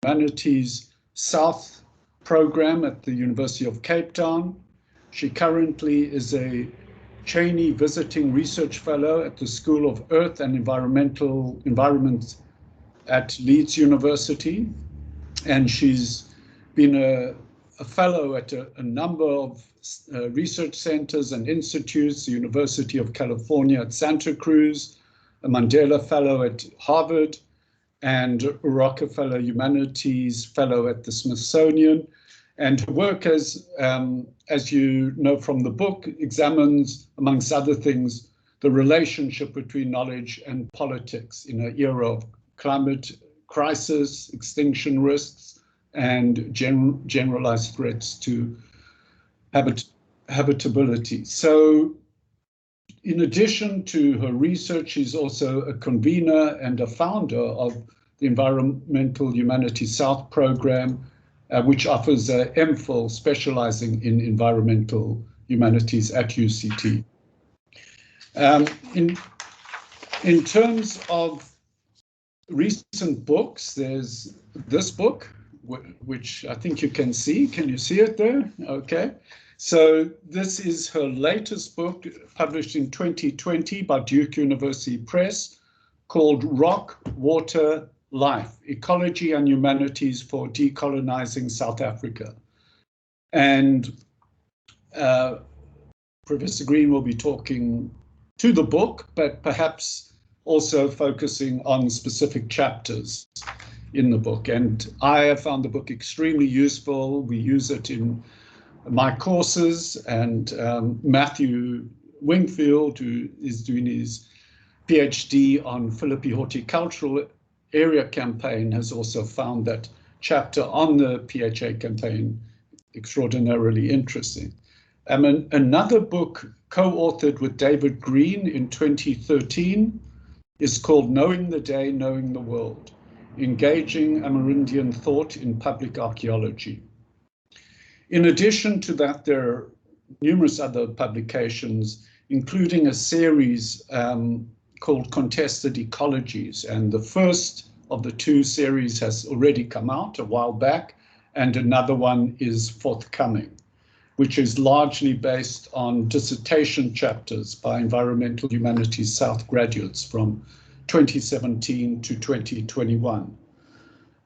Humanities South program at the University of Cape Town. She currently is a trainee visiting research fellow at the School of Earth and Environment at Leeds University. And she's been a fellow at a number of research centers and institutes, the University of California at Santa Cruz, a Mandela Fellow at Harvard, and a Rockefeller Humanities Fellow at the Smithsonian. And her work, as you know from the book, examines, amongst other things, the relationship between knowledge and politics in an era of climate crisis, extinction risks, and generalized threats to habitability. So in addition to her research, she's also a convener and a founder of the Environmental Humanities South program, which offers a MPhil specializing in environmental humanities at UCT. In terms of recent books, there's this book, which I think you can see. Can you see it there? Okay. So this is her latest book, published in 2020 by Duke University Press, called Rock, Water, Life, Ecology and Humanities for Decolonizing South Africa. And Professor Green will be talking to the book, but perhaps also focusing on specific chapters in the book. And I have found the book extremely useful. We use it in my courses, and Matthew Wingfield, who is doing his PhD on Philippi horticultural area campaign, has also found that chapter on the PHA campaign extraordinarily interesting. Another book co-authored with David Green in 2013 is called Knowing the Day, Knowing the World, Engaging Amerindian Thought in Public Archaeology. In addition to that, there are numerous other publications, including a series called Contested Ecologies. And the first of the two series has already come out a while back, and another one is forthcoming, which is largely based on dissertation chapters by Environmental Humanities South graduates from 2017 to 2021.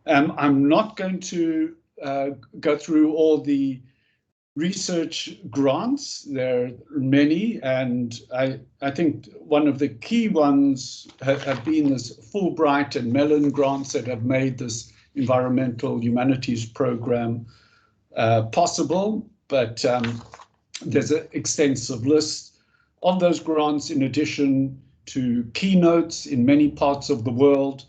I'm not going to go through all the research grants. There are many, and I think one of the key ones have been this Fulbright and Mellon grants that have made this environmental humanities program possible, but there's an extensive list of those grants in addition to keynotes in many parts of the world.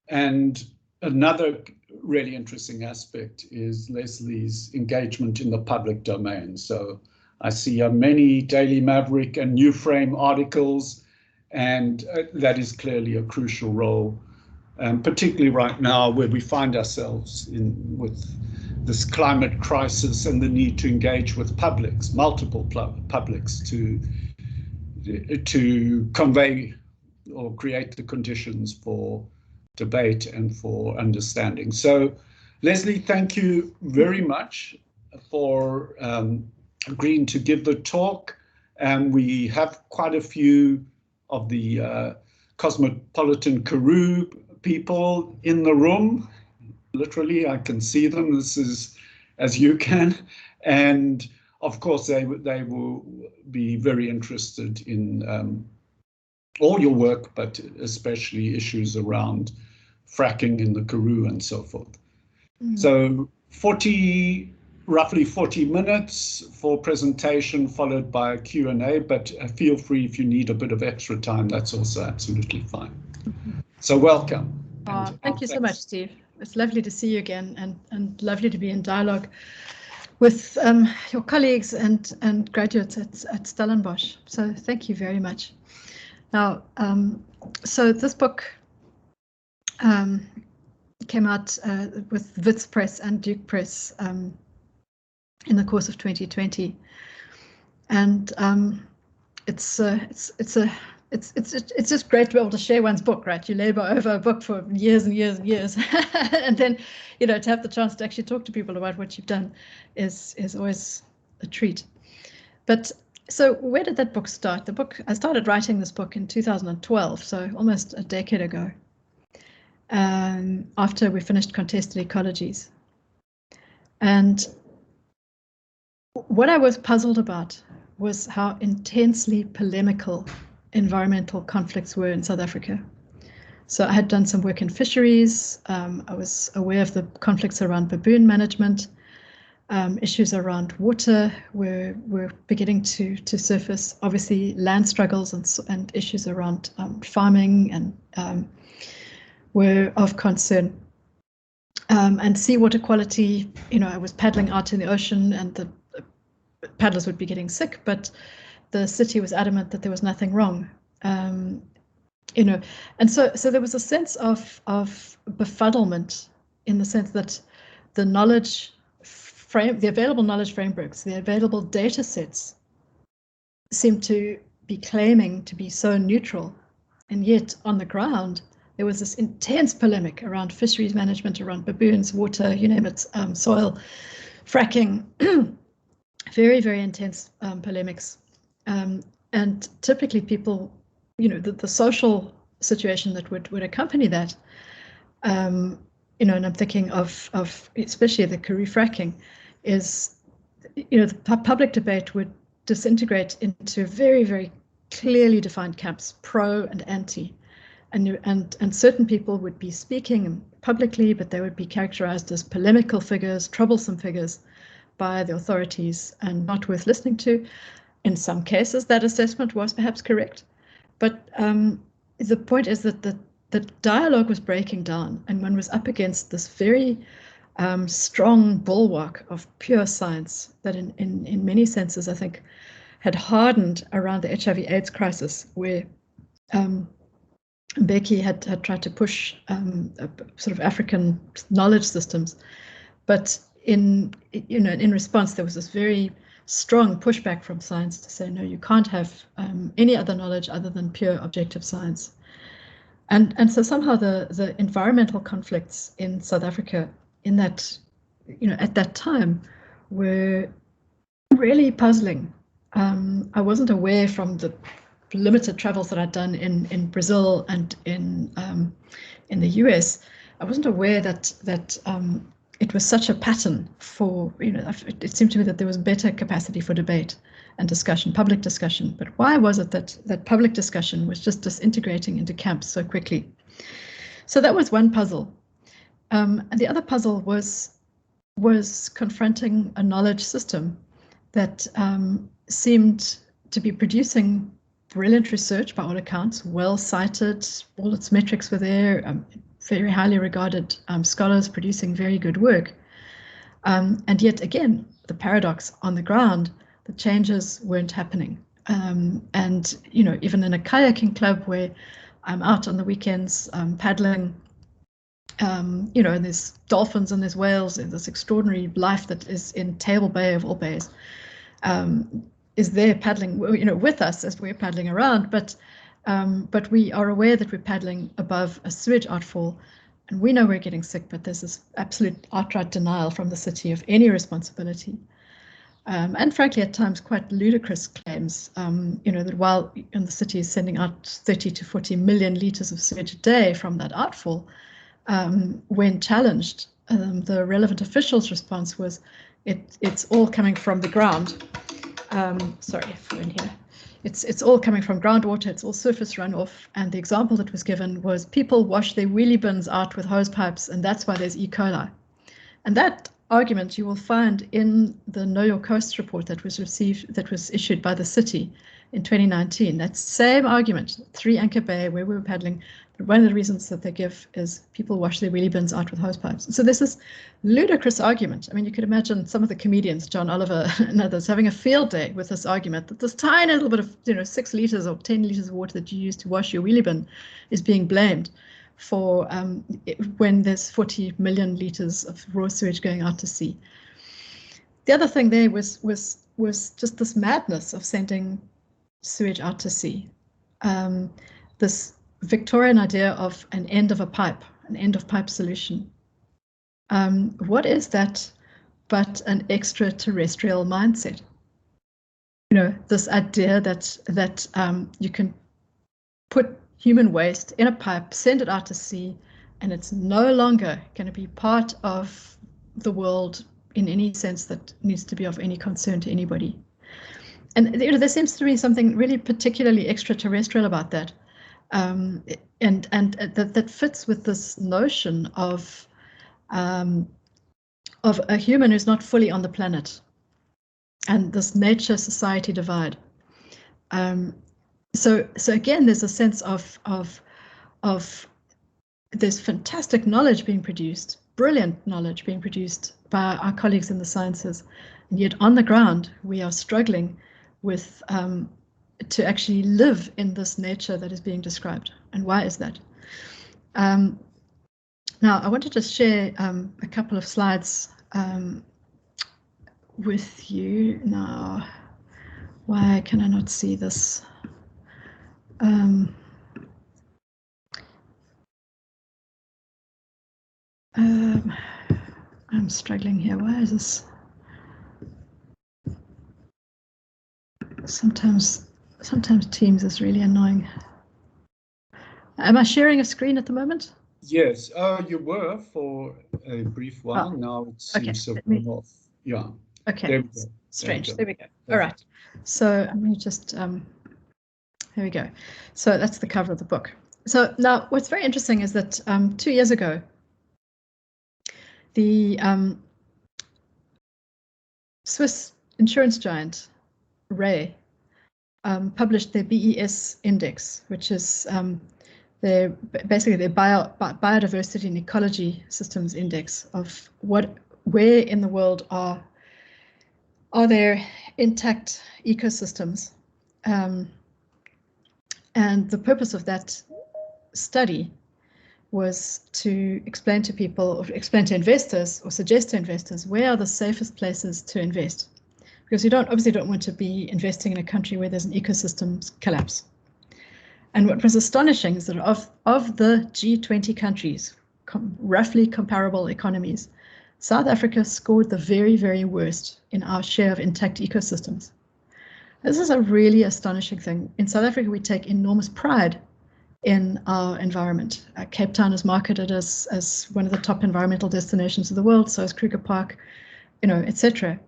And another really interesting aspect is Lesley's engagement in the public domain. So I see many Daily Maverick and New Frame articles, and that is clearly a crucial role, particularly right now where we find ourselves with this climate crisis and the need to engage with publics, multiple publics, to convey or create the conditions for debate and for understanding. So, Lesley, thank you very much for agreeing to give the talk. And we have quite a few of the cosmopolitan Karoo people in the room. Literally, I can see them. This is as you can. And of course, they will be very interested in all your work, but especially issues around fracking in the Karoo and so forth. So roughly 40 minutes for presentation, followed by a Q&A, but feel free if you need a bit of extra time, that's also absolutely fine. So welcome. Thank you so much, Steve. It's lovely to see you again, and lovely to be in dialogue with your colleagues and graduates at Stellenbosch. So thank you very much. Now, so this book came out with Wits Press and Duke Press in the course of 2020, and it's it's just great to be able to share one's book, right? You labor over a book for years and years and years, and then, you know, to have the chance to actually talk to people about what you've done is always a treat. But so where did that book start? I started writing this book in 2012, so almost a decade ago, after we finished Contested Ecologies. And what I was puzzled about was how intensely polemical environmental conflicts were in South Africa. So I had done some work in fisheries. I was aware of the conflicts around baboon management. Issues around water were beginning to surface. Obviously, land struggles and issues around farming and were of concern. And seawater quality, you know, I was paddling out in the ocean and the paddlers would be getting sick, but the city was adamant that there was nothing wrong. You know, and so there was a sense of befuddlement, in the sense that the knowledge the available knowledge frameworks, the available data sets seemed to be claiming to be so neutral, and yet on the ground there was this intense polemic around fisheries management, around baboons, water, you name it, soil, fracking, very, very intense polemics. And typically people, you know, the social situation that would accompany that, you know, and I'm thinking of especially the Karoo fracking, is, you know, the public debate would disintegrate into very, very clearly defined camps, pro and anti. And certain people would be speaking publicly, but they would be characterized as polemical figures, troublesome figures by the authorities and not worth listening to. In some cases, that assessment was perhaps correct. But the point is that the dialogue was breaking down, and one was up against this very strong bulwark of pure science that in many senses, I think, had hardened around the HIV/AIDS crisis, where Becky had tried to push sort of African knowledge systems, but in response there was this very strong pushback from science to say, no, you can't have any other knowledge other than pure objective science. And so somehow the environmental conflicts in South Africa in that, you know, at that time were really puzzling. I wasn't aware from the limited travels that I'd done in Brazil and in the US, I wasn't aware that it was such a pattern for, you know, it seemed to me that there was better capacity for debate and discussion, public discussion. But why was it that public discussion was just disintegrating into camps so quickly? So that was one puzzle. And the other puzzle was confronting a knowledge system that seemed to be producing brilliant research by all accounts, well cited, all its metrics were there, very highly regarded scholars producing very good work. And yet again, the paradox on the ground, the changes weren't happening. And, you know, even in a kayaking club where I'm out on the weekends paddling, you know, and there's dolphins and there's whales and this extraordinary life that is in Table Bay of all bays, is there paddling, you know, with us as we're paddling around, but we are aware that we're paddling above a sewage outfall, and we know we're getting sick, but there's this absolute outright denial from the city of any responsibility. And frankly, at times quite ludicrous claims, you know, that while the city is sending out 30 to 40 million litres of sewage a day from that outfall, when challenged, the relevant official's response was, it's all coming from the ground. Sorry if we're in here. It's all coming from groundwater, it's all surface runoff, and the example that was given was people wash their wheelie bins out with hose pipes, and that's why there's E. coli. And that argument you will find in the Know Your Coast report that was issued by the city in 2019. That same argument, 3 Anchor Bay, where we were paddling, but one of the reasons that they give is people wash their wheelie bins out with hose pipes. So there's this ludicrous argument. I mean, you could imagine some of the comedians, John Oliver and others, having a field day with this argument that this tiny little bit of, you know, 6 litres or 10 litres of water that you use to wash your wheelie bin is being blamed for when there's 40 million litres of raw sewage going out to sea. The other thing there was just this madness of sending sewage out to sea. this Victorian idea of an end of a pipe, an end of pipe solution. What is that but an extraterrestrial mindset? You know, this idea that you can put human waste in a pipe, send it out to sea, and it's no longer going to be part of the world in any sense that needs to be of any concern to anybody. And you know, there seems to be something really particularly extraterrestrial about that, and that fits with this notion of a human who's not fully on the planet, and this nature-society divide. So again, there's a sense of there's fantastic knowledge being produced, brilliant knowledge being produced by our colleagues in the sciences, and yet on the ground we are struggling with to actually live in this nature that is being described. And why is that? Now I want to just share a couple of slides with you now. Why can I not see this? I'm struggling here. Why is this? Sometimes Teams is really annoying. Am I sharing a screen at the moment? Yes, you were for a brief while. Oh. Now it seems to come off. Yeah. Okay. There we go. Strange. There we go. All right. So let me just, here we go. So that's the cover of the book. So now what's very interesting is that 2 years ago, the Swiss insurance giant, Ray, published their BES index, which is basically their biodiversity and ecology systems index of where in the world are there intact ecosystems. And the purpose of that study was to explain to people, or explain to investors, or suggest to investors, where are the safest places to invest? Because you obviously don't want to be investing in a country where there's an ecosystem collapse. And what was astonishing is that of the G20 countries, roughly comparable economies, South Africa scored the very, very worst in our share of intact ecosystems. This is a really astonishing thing. In South Africa, we take enormous pride in our environment. Cape Town is marketed as one of the top environmental destinations of the world, so is Kruger Park, you know, etc.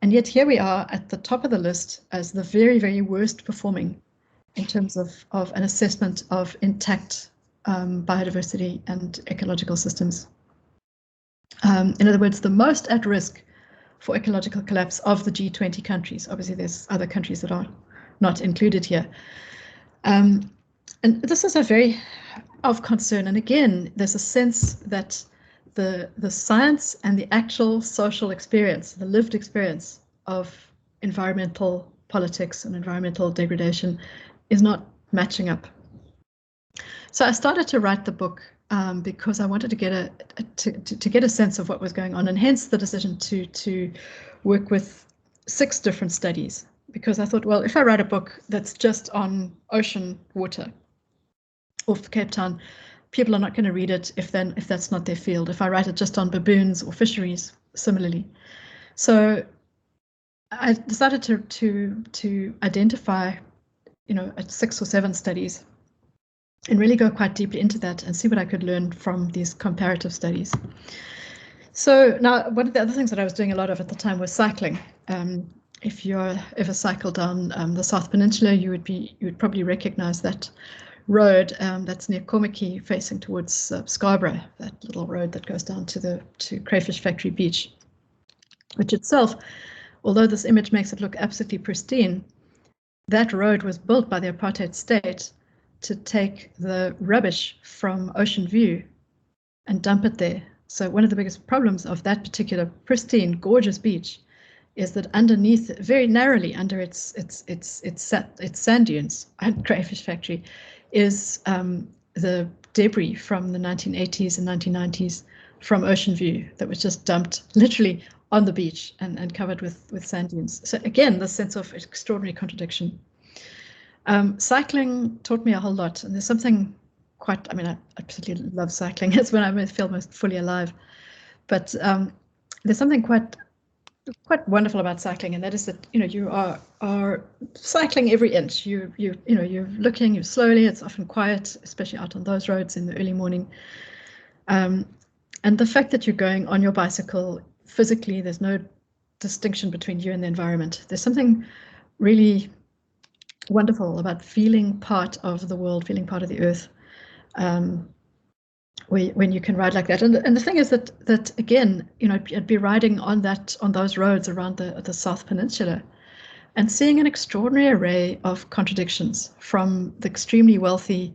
And yet here we are at the top of the list as the very, very worst performing in terms of an assessment of intact biodiversity and ecological systems. In other words, the most at risk for ecological collapse of the G20 countries. Obviously, there's other countries that are not included here. And this is a very of concern. And again, there's a sense that the science and the actual social experience, the lived experience of environmental politics and environmental degradation is not matching up. So I started to write the book because I wanted to get a sense of what was going on, and hence the decision to work with 6 different studies, because I thought, well, if I write a book that's just on ocean water off Cape Town, people are not going to read it if that's not their field. If I write it just on baboons or fisheries, similarly. So I decided to identify, you know, 6 or 7 studies and really go quite deeply into that and see what I could learn from these comparative studies. So now, one of the other things that I was doing a lot of at the time was cycling. If you're ever cycled down the South Peninsula, you would probably recognize that road that's near Kommetjie, facing towards Scarborough, that little road that goes down to Crayfish Factory Beach, which itself, although this image makes it look absolutely pristine, that road was built by the apartheid state to take the rubbish from Ocean View and dump it there. So one of the biggest problems of that particular pristine, gorgeous beach is that underneath, very narrowly under its sand dunes at Crayfish Factory, is the debris from the 1980s and 1990s from Ocean View that was just dumped literally on the beach and covered with sand dunes. So again, the sense of extraordinary contradiction. Cycling taught me a whole lot, and there's something quite, I mean, I absolutely love cycling. It's when I feel most fully alive. But there's something quite wonderful about cycling, and that is that you are cycling every inch. You're looking, you're slowly. It's often quiet, especially out on those roads in the early morning. And the fact that you're going on your bicycle physically, there's no distinction between you and the environment. There's something really wonderful about feeling part of the world, feeling part of the earth, when you can ride like that. And the thing is that again, I'd be riding on those roads around the South Peninsula and seeing an extraordinary array of contradictions, from the extremely wealthy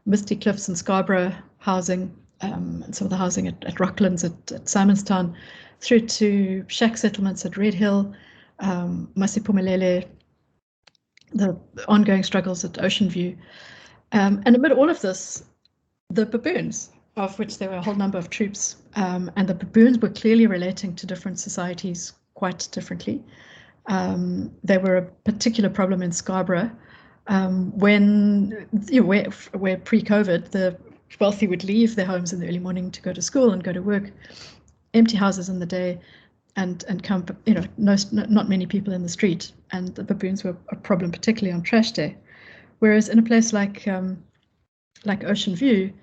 Misty Cliffs and Scarborough housing, and some of the housing at Rocklands, at Simonstown, through to shack settlements at Red Hill, Masipumelele, the ongoing struggles at Ocean View. And amid all of this, the baboons, of which there were a whole number of troops, and the baboons were clearly relating to different societies quite differently. They were a particular problem in Scarborough, when where pre-COVID the wealthy would leave their homes in the early morning to go to school and go to work, empty houses in the day, and come, not many people in the street, and the baboons were a problem, particularly on trash day. Whereas in a place like Ocean View,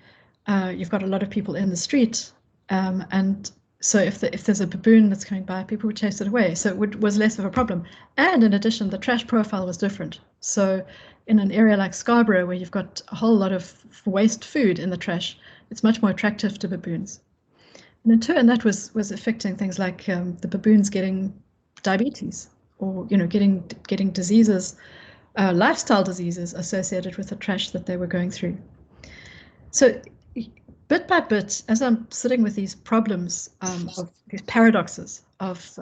you've got a lot of people in the street, and so if there's a baboon that's coming by, people would chase it away. So it was less of a problem. And in addition, the trash profile was different. So in an area like Scarborough, where you've got a whole lot of waste food in the trash, it's much more attractive to baboons. And in turn, that was affecting things like the baboons getting diabetes, or getting diseases, lifestyle diseases associated with the trash that they were going through. So bit by bit, as I'm sitting with these problems, of these paradoxes of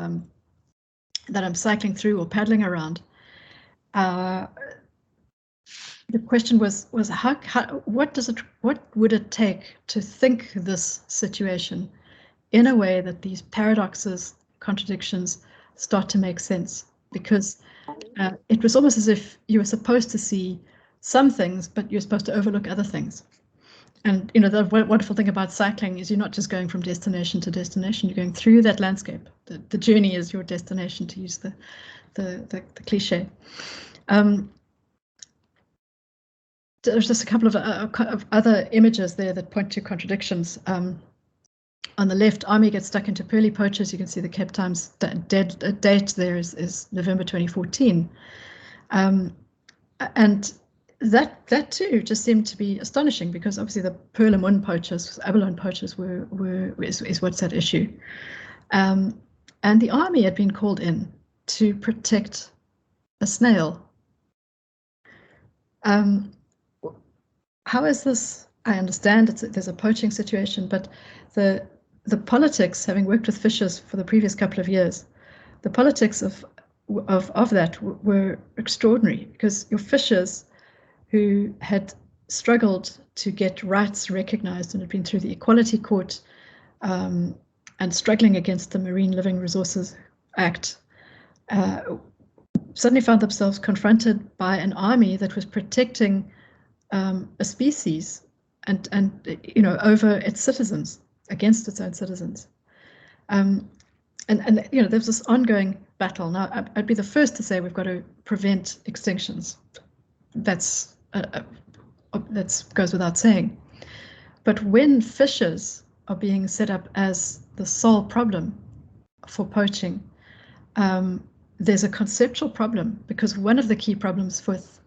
that I'm cycling through or paddling around, the question was what would it take to think this situation in a way that these paradoxes, contradictions, start to make sense? Because it was almost as if you were supposed to see some things, but you're supposed to overlook other things. And the wonderful thing about cycling is you're not just going from destination to destination, you're going through that landscape. The journey is your destination, to use the cliche. There's just a couple of other images there that point to contradictions. On the left, army gets stuck into pearly poachers. You can see the Cape Times date there is November 2014. And that too just seemed to be astonishing, because obviously the pearl and moon poachers, abalone poachers, is what's at issue. And the army had been called in to protect a snail. How is this? I understand there's a poaching situation, but the politics, having worked with fishers for the previous couple of years, the politics of that were extraordinary, because your fishers, who had struggled to get rights recognized and had been through the Equality Court, and struggling against the Marine Living Resources Act, suddenly found themselves confronted by an army that was protecting a species and over its citizens, against its own citizens. And there's this ongoing battle. Now, I'd be the first to say we've got to prevent extinctions. That goes without saying. But when fishers are being set up as the sole problem for poaching, there's a conceptual problem, because one of the key problems with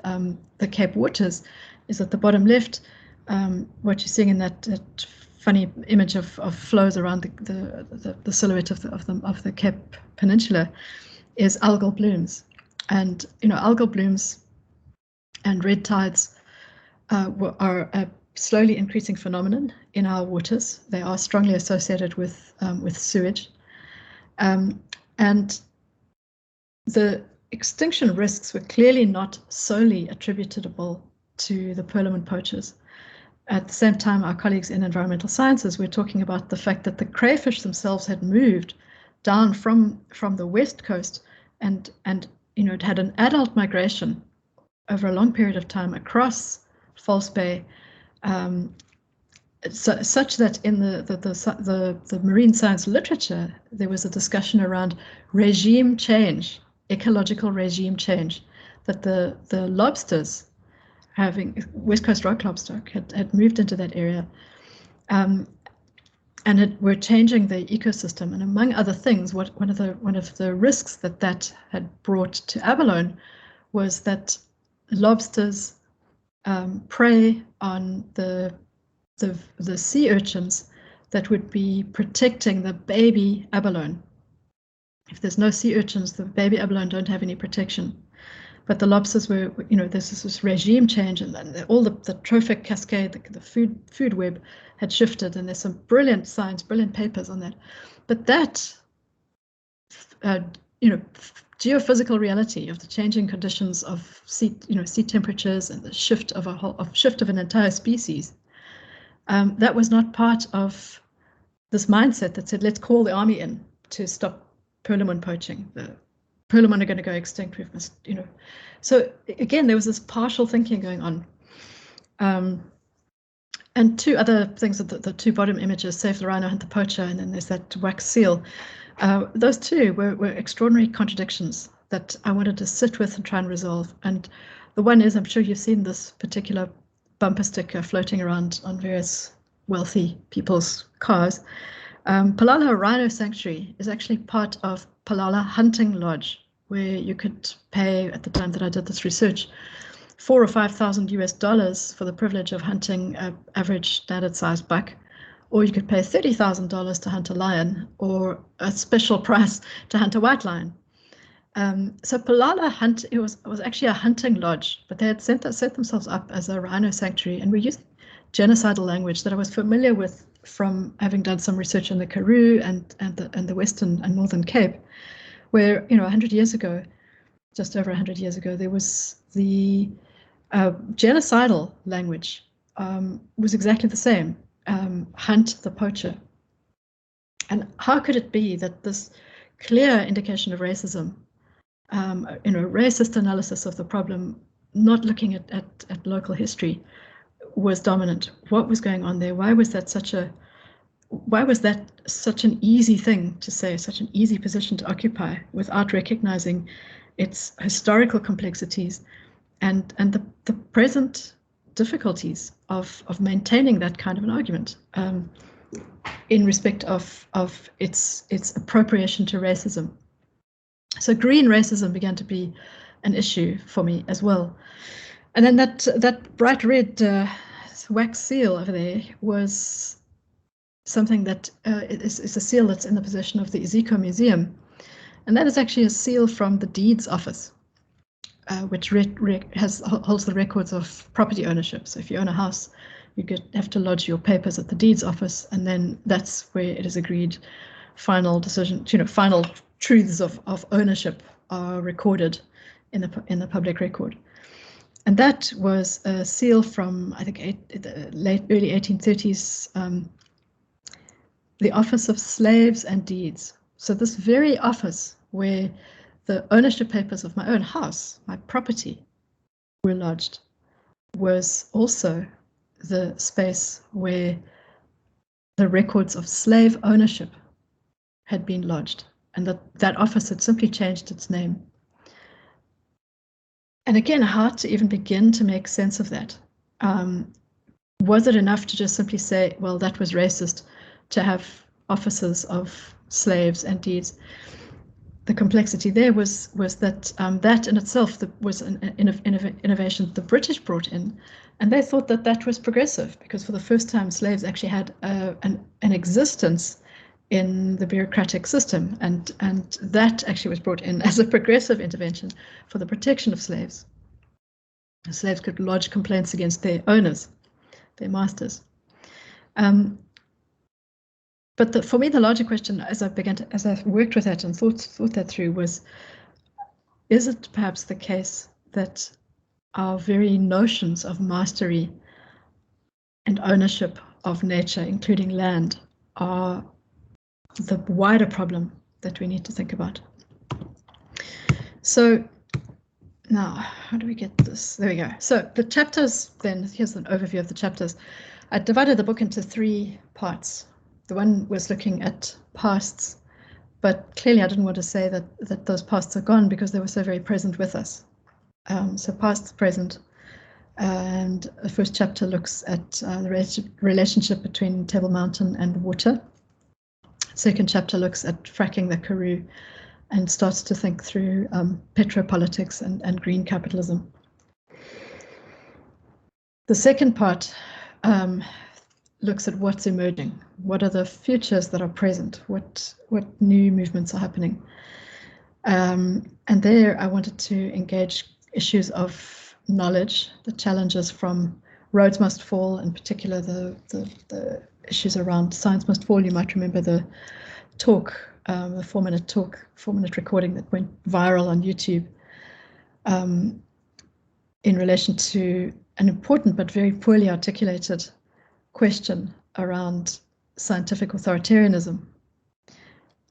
the Cape waters is at the bottom left, what you're seeing in that funny image of flows around the silhouette of the Cape Peninsula is algal blooms. And algal blooms and red tides are a slowly increasing phenomenon in our waters. They are strongly associated with sewage, and the extinction risks were clearly not solely attributable to the pearl and moon poachers. At the same time, our colleagues in environmental sciences were talking about the fact that the crayfish themselves had moved down from the west coast, and it had an adult migration over a long period of time across False Bay, such that in the marine science literature, there was a discussion around regime change, ecological regime change, that the lobsters, having West Coast rock lobster, had moved into that area, and were changing the ecosystem. And among other things, one of the risks that had brought to abalone was that lobsters prey on the sea urchins that would be protecting the baby abalone. If there's no sea urchins, the baby abalone don't have any protection. But the lobsters were, this is this regime change, and all the trophic cascade, the food web had shifted, and there's some brilliant science, brilliant papers on that. But that, geophysical reality of the changing conditions of sea temperatures and the shift of an entire species, that was not part of this mindset that said, let's call the army in to stop purloin poaching. The purloin are going to go extinct. We must, So again, there was this partial thinking going on. And two other things, the two bottom images, Save the Rhino, Hunt the Poacher, and then there's that wax seal. Those two were extraordinary contradictions that I wanted to sit with and try and resolve. And the one is, I'm sure you've seen this particular bumper sticker floating around on various wealthy people's cars. Palala Rhino Sanctuary is actually part of Palala Hunting Lodge, where you could pay, at the time that I did this research, $4,000 or $5,000 for the privilege of hunting an average standard-sized buck, or you could pay $30,000 to hunt a lion, or a special price to hunt a white lion. So Palala it was actually a hunting lodge, but they had set themselves up as a rhino sanctuary, and we used genocidal language that I was familiar with from having done some research in the Karoo and the Western and Northern Cape, where 100 years ago, just over 100 years ago, there was the genocidal language was exactly the same. Hunt the poacher. And how could it be that this clear indication of racism, racist analysis of the problem, not looking at local history, was dominant? What was going on there? Why was that such an easy thing to say, such an easy position to occupy, without recognizing its historical complexities and the present difficulties of maintaining that kind of an argument in respect of its appropriation to racism. So green racism began to be an issue for me as well. And then that bright red wax seal over there was something that is a seal that's in the possession of the Ezeco Museum. And that is actually a seal from the deeds office, which holds the records of property ownership. So if you own a house, you have to lodge your papers at the deeds office, and then that's where it is agreed final decision, final truths of ownership are recorded in the public record. And that was a seal from, I think, early 1830s, the Office of Slaves and Deeds. So this very office where the ownership papers of my own house, my property, were lodged, was also the space where the records of slave ownership had been lodged, and that office had simply changed its name. And again, hard to even begin to make sense of that. Was it enough to just simply say, well, that was racist to have offices of slaves and deeds? The complexity there was that that in itself was an innovation the British brought in, and they thought that was progressive, because for the first time slaves actually had an existence in the bureaucratic system, and that actually was brought in as a progressive intervention for the protection of slaves. The slaves could lodge complaints against their owners, their masters. But for me, the larger question, as I worked with that and thought that through, was: is it perhaps the case that our very notions of mastery and ownership of nature, including land, are the wider problem that we need to think about? So Now, how do we get this? There we go. So the chapters, then, here's an overview of the chapters. I divided the book into 3 parts. The one was looking at pasts, but clearly I didn't want to say that those pasts are gone because they were so very present with us. So past, present. And the first chapter looks at the relationship between Table Mountain and water. Second chapter looks at fracking the Karoo and starts to think through petropolitics and green capitalism. The second part looks at what's emerging. What are the futures that are present? What new movements are happening? And there I wanted to engage issues of knowledge, the challenges from Roads Must Fall, in particular the issues around Science Must Fall. You might remember the talk, the 4-minute talk, 4-minute recording that went viral on YouTube in relation to an important but very poorly articulated question around scientific authoritarianism,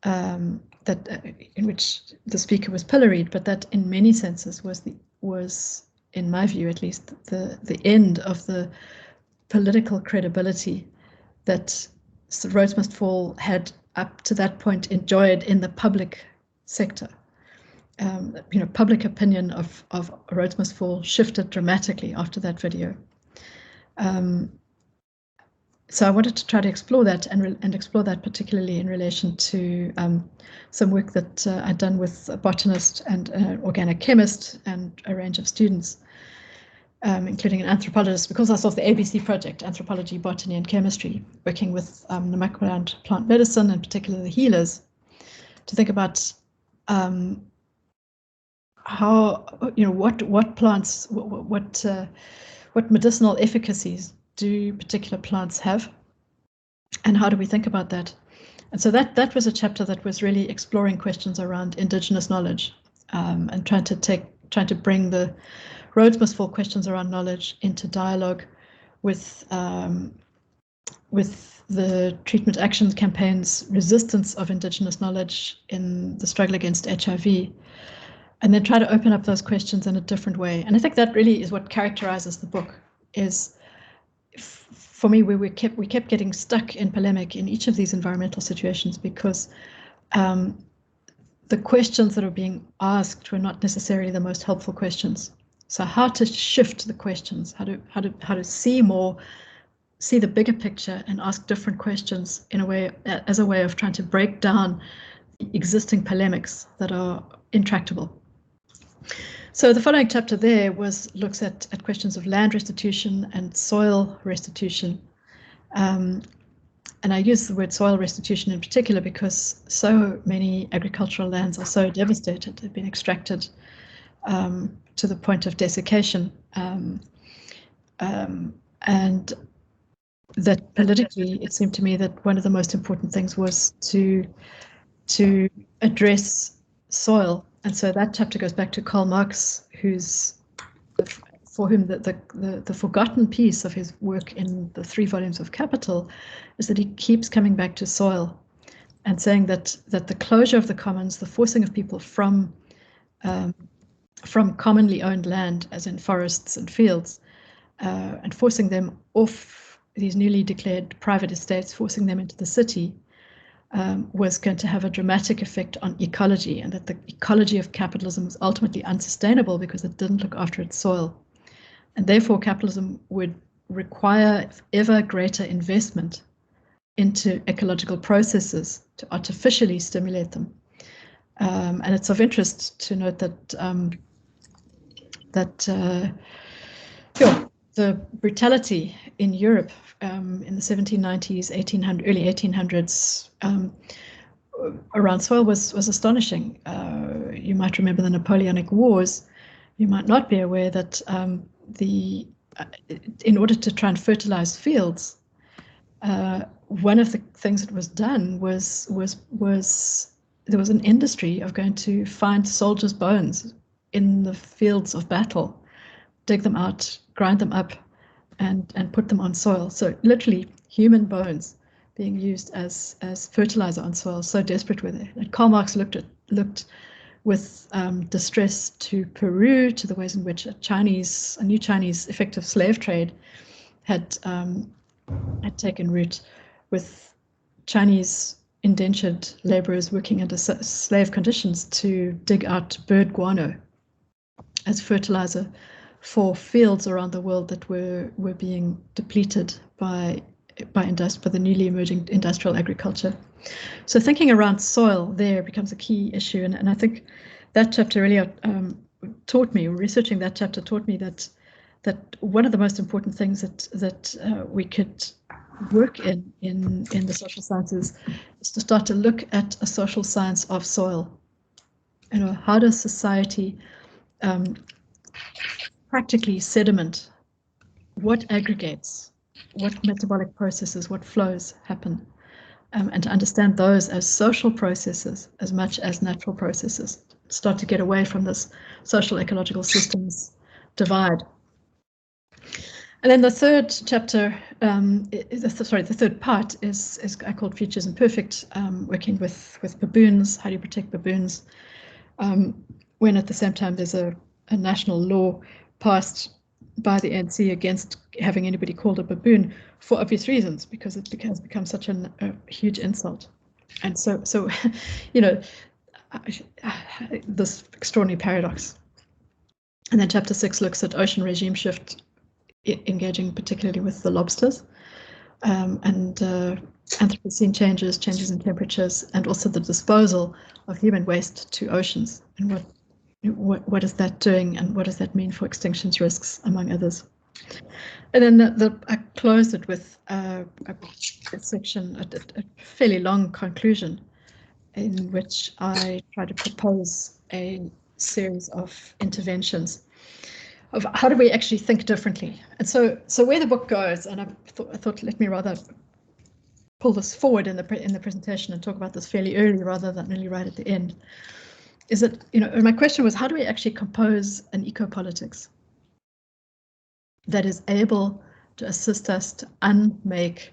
that in which the speaker was pilloried, but that in many senses was, in my view at least, the end of the political credibility that Roads Must Fall had up to that point enjoyed in the public sector. Public opinion of Roads Must Fall shifted dramatically after that video. So I wanted to try to explore that and explore that particularly in relation to some work that I'd done with a botanist and an organic chemist and a range of students, including an anthropologist, because I saw the ABC project, Anthropology, Botany and Chemistry, working with Namakwa plant medicine, and particularly the healers, to think about how, what plants, what medicinal efficacies do particular plants have, and how do we think about that? And so that was a chapter that was really exploring questions around indigenous knowledge, and trying to bring the Roads Must Fall questions around knowledge into dialogue with the treatment action campaign's resistance of indigenous knowledge in the struggle against HIV, and then try to open up those questions in a different way. And I think that really is what characterizes the book. Is for me, we kept getting stuck in polemic in each of these environmental situations because the questions that are being asked were not necessarily the most helpful questions. So how to shift the questions, how to see the bigger picture and ask different questions in a way, as a way of trying to break down existing polemics that are intractable. So the following chapter there looks at questions of land restitution and soil restitution. And I use the word soil restitution in particular because so many agricultural lands are so devastated, they've been extracted to the point of desiccation. And that politically, it seemed to me that one of the most important things was to address soil. And so that chapter goes back to Karl Marx, for whom the forgotten piece of his work in the 3 volumes of Capital is that he keeps coming back to soil and saying that the closure of the commons, the forcing of people from commonly owned land, as in forests and fields, and forcing them off these newly declared private estates, forcing them into the city, was going to have a dramatic effect on ecology, and that the ecology of capitalism was ultimately unsustainable because it didn't look after its soil. And therefore capitalism would require ever greater investment into ecological processes to artificially stimulate them. And it's of interest to note that the brutality in Europe in the 1790s, early 1800s around soil was astonishing. You might remember the Napoleonic Wars. You might not be aware that in order to try and fertilize fields, one of the things that was done was there was an industry of going to find soldiers' bones in the fields of battle, dig them out, grind them up, and put them on soil. So literally human bones being used as fertilizer on soil. So desperate were they. And Karl Marx looked with distress to Peru, to the ways in which a new Chinese effective slave trade had taken root, with Chinese indentured laborers working under slave conditions to dig out bird guano as fertilizer for fields around the world that were being depleted by the newly emerging industrial agriculture. So thinking around soil there becomes a key issue, and I think that chapter really taught me, researching that chapter taught me that one of the most important things that we could work in the social sciences is to start to look at a social science of soil. You know, how does society practically sediment? What aggregates? What metabolic processes? What flows happen? And to understand those as social processes as much as natural processes. Start to get away from this social ecological systems divide. And then the third chapter, the third part is I called Futures Imperfect, working with baboons. How do you protect baboons? When at the same time there's a national law passed by the ANC against having anybody called a baboon, for obvious reasons, because it has become such a huge insult. And so you know, this extraordinary paradox. And then chapter 6 looks at ocean regime shift, engaging particularly with the lobsters, and Anthropocene changes in temperatures, and also the disposal of human waste to oceans, and what is that doing, and what does that mean for extinctions risks, among others. And then I closed it with a section, a fairly long conclusion, in which I try to propose a series of interventions of how do we actually think differently. And so where the book goes, and I thought let me rather pull this forward in the presentation and talk about this fairly early rather than really right at the end, is that, you know, my question was, how do we actually compose an ecopolitics that is able to assist us to unmake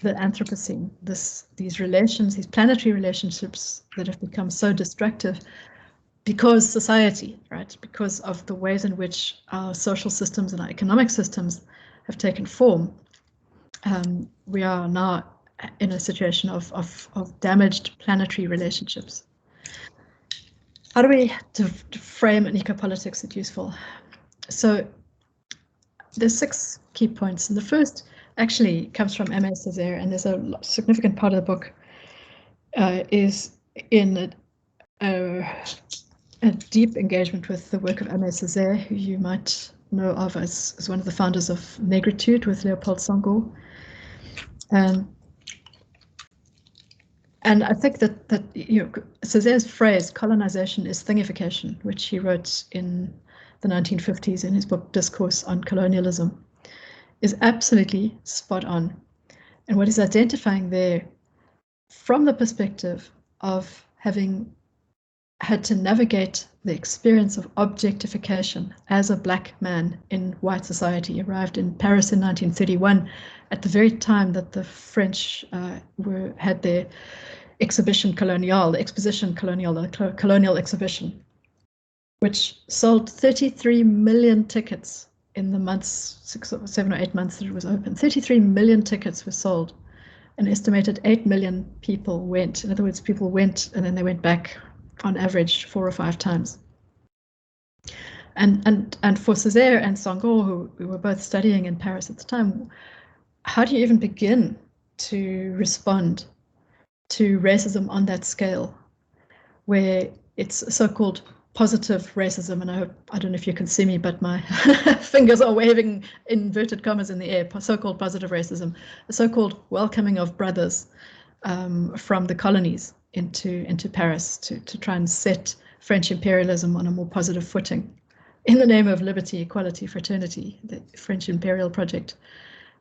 the Anthropocene, these relations, these planetary relationships that have become so destructive because society, right, because of the ways in which our social systems and our economic systems have taken form. We are now in a situation of damaged planetary relationships. How do we frame an ecopolitics that's useful? So there's 6 key points. And the first actually comes from M.A. Césaire, and there's a significant part of the book is in a deep engagement with the work of M.A. Césaire, who you might know of as one of the founders of Negritude with Leopold Senghor. And I think that you know, Césaire's phrase, colonization is thingification, which he wrote in the 1950s in his book Discourse on Colonialism, is absolutely spot on. And what he's identifying there, from the perspective of having had to navigate the experience of objectification as a black man in white society, arrived in Paris in 1931 at the very time that the French had their Exposition colonial, the colonial exhibition, which sold 33 million tickets in the months, 7 or 8 months that it was open. 33 million tickets were sold. An estimated 8 million people went. In other words, people went and then they went back on average 4 or 5 times. And for Césaire and Senghor, who were both studying in Paris at the time, how do you even begin to respond to racism on that scale, where it's so-called positive racism? And I don't know if you can see me, but my fingers are waving inverted commas in the air. So-called positive racism, a so-called welcoming of brothers from the colonies into Paris to try and set French imperialism on a more positive footing in the name of liberty, equality, fraternity. The French Imperial project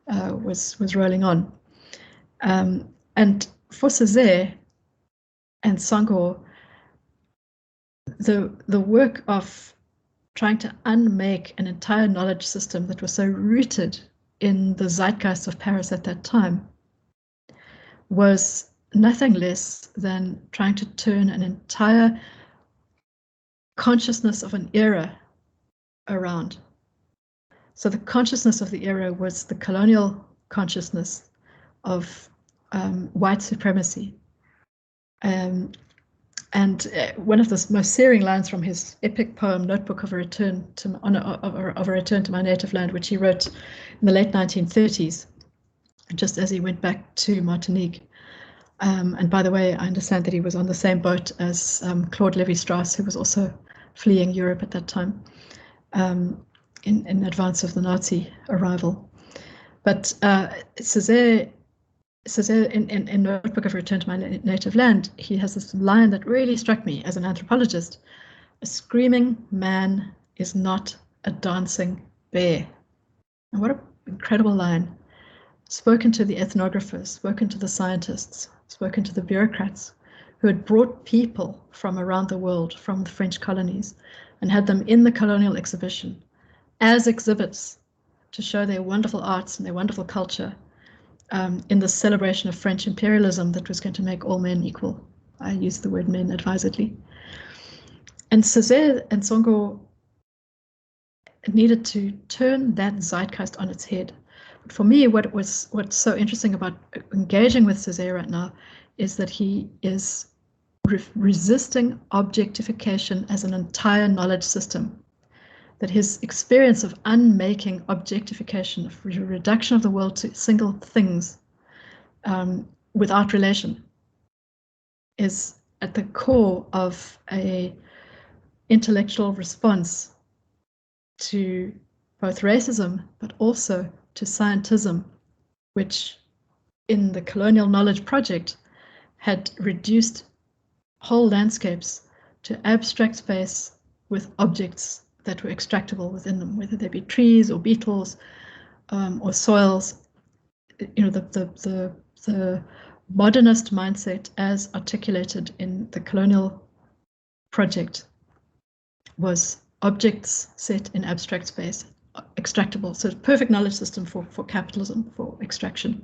was rolling on. And for Césaire and Senghor, the work of trying to unmake an entire knowledge system that was so rooted in the zeitgeist of Paris at that time was nothing less than trying to turn an entire consciousness of an era around. So the consciousness of the era was the colonial consciousness of white supremacy. And one of the most searing lines from his epic poem, Notebook of a Return to My Native Land, which he wrote in the late 1930s, just as he went back to Martinique. And by the way, I understand that he was on the same boat as Claude Lévi-Strauss, who was also fleeing Europe at that time, in advance of the Nazi arrival. But Césaire in Notebook of Return to My Native Land, he has this line that really struck me as an anthropologist: "A screaming man is not a dancing bear." And what an incredible line. Spoken to the ethnographers, spoken to the scientists, spoken to the bureaucrats who had brought people from around the world, from the French colonies, and had them in the colonial exhibition as exhibits to show their wonderful arts and their wonderful culture, in the celebration of French imperialism that was going to make all men equal. I use the word men advisedly. And Césaire and Songo needed to turn that zeitgeist on its head. But for me, what's so interesting about engaging with Césaire right now is that he is resisting objectification as an entire knowledge system. That his experience of unmaking objectification, of reduction of the world to single things without relation, is at the core of a intellectual response to both racism, but also to scientism, which in the Colonial Knowledge Project had reduced whole landscapes to abstract space with objects that were extractable within them, whether they be trees or beetles or soils. You know, the modernist mindset as articulated in the Colonial Project was objects set in abstract space, extractable. So perfect knowledge system for capitalism, for extraction.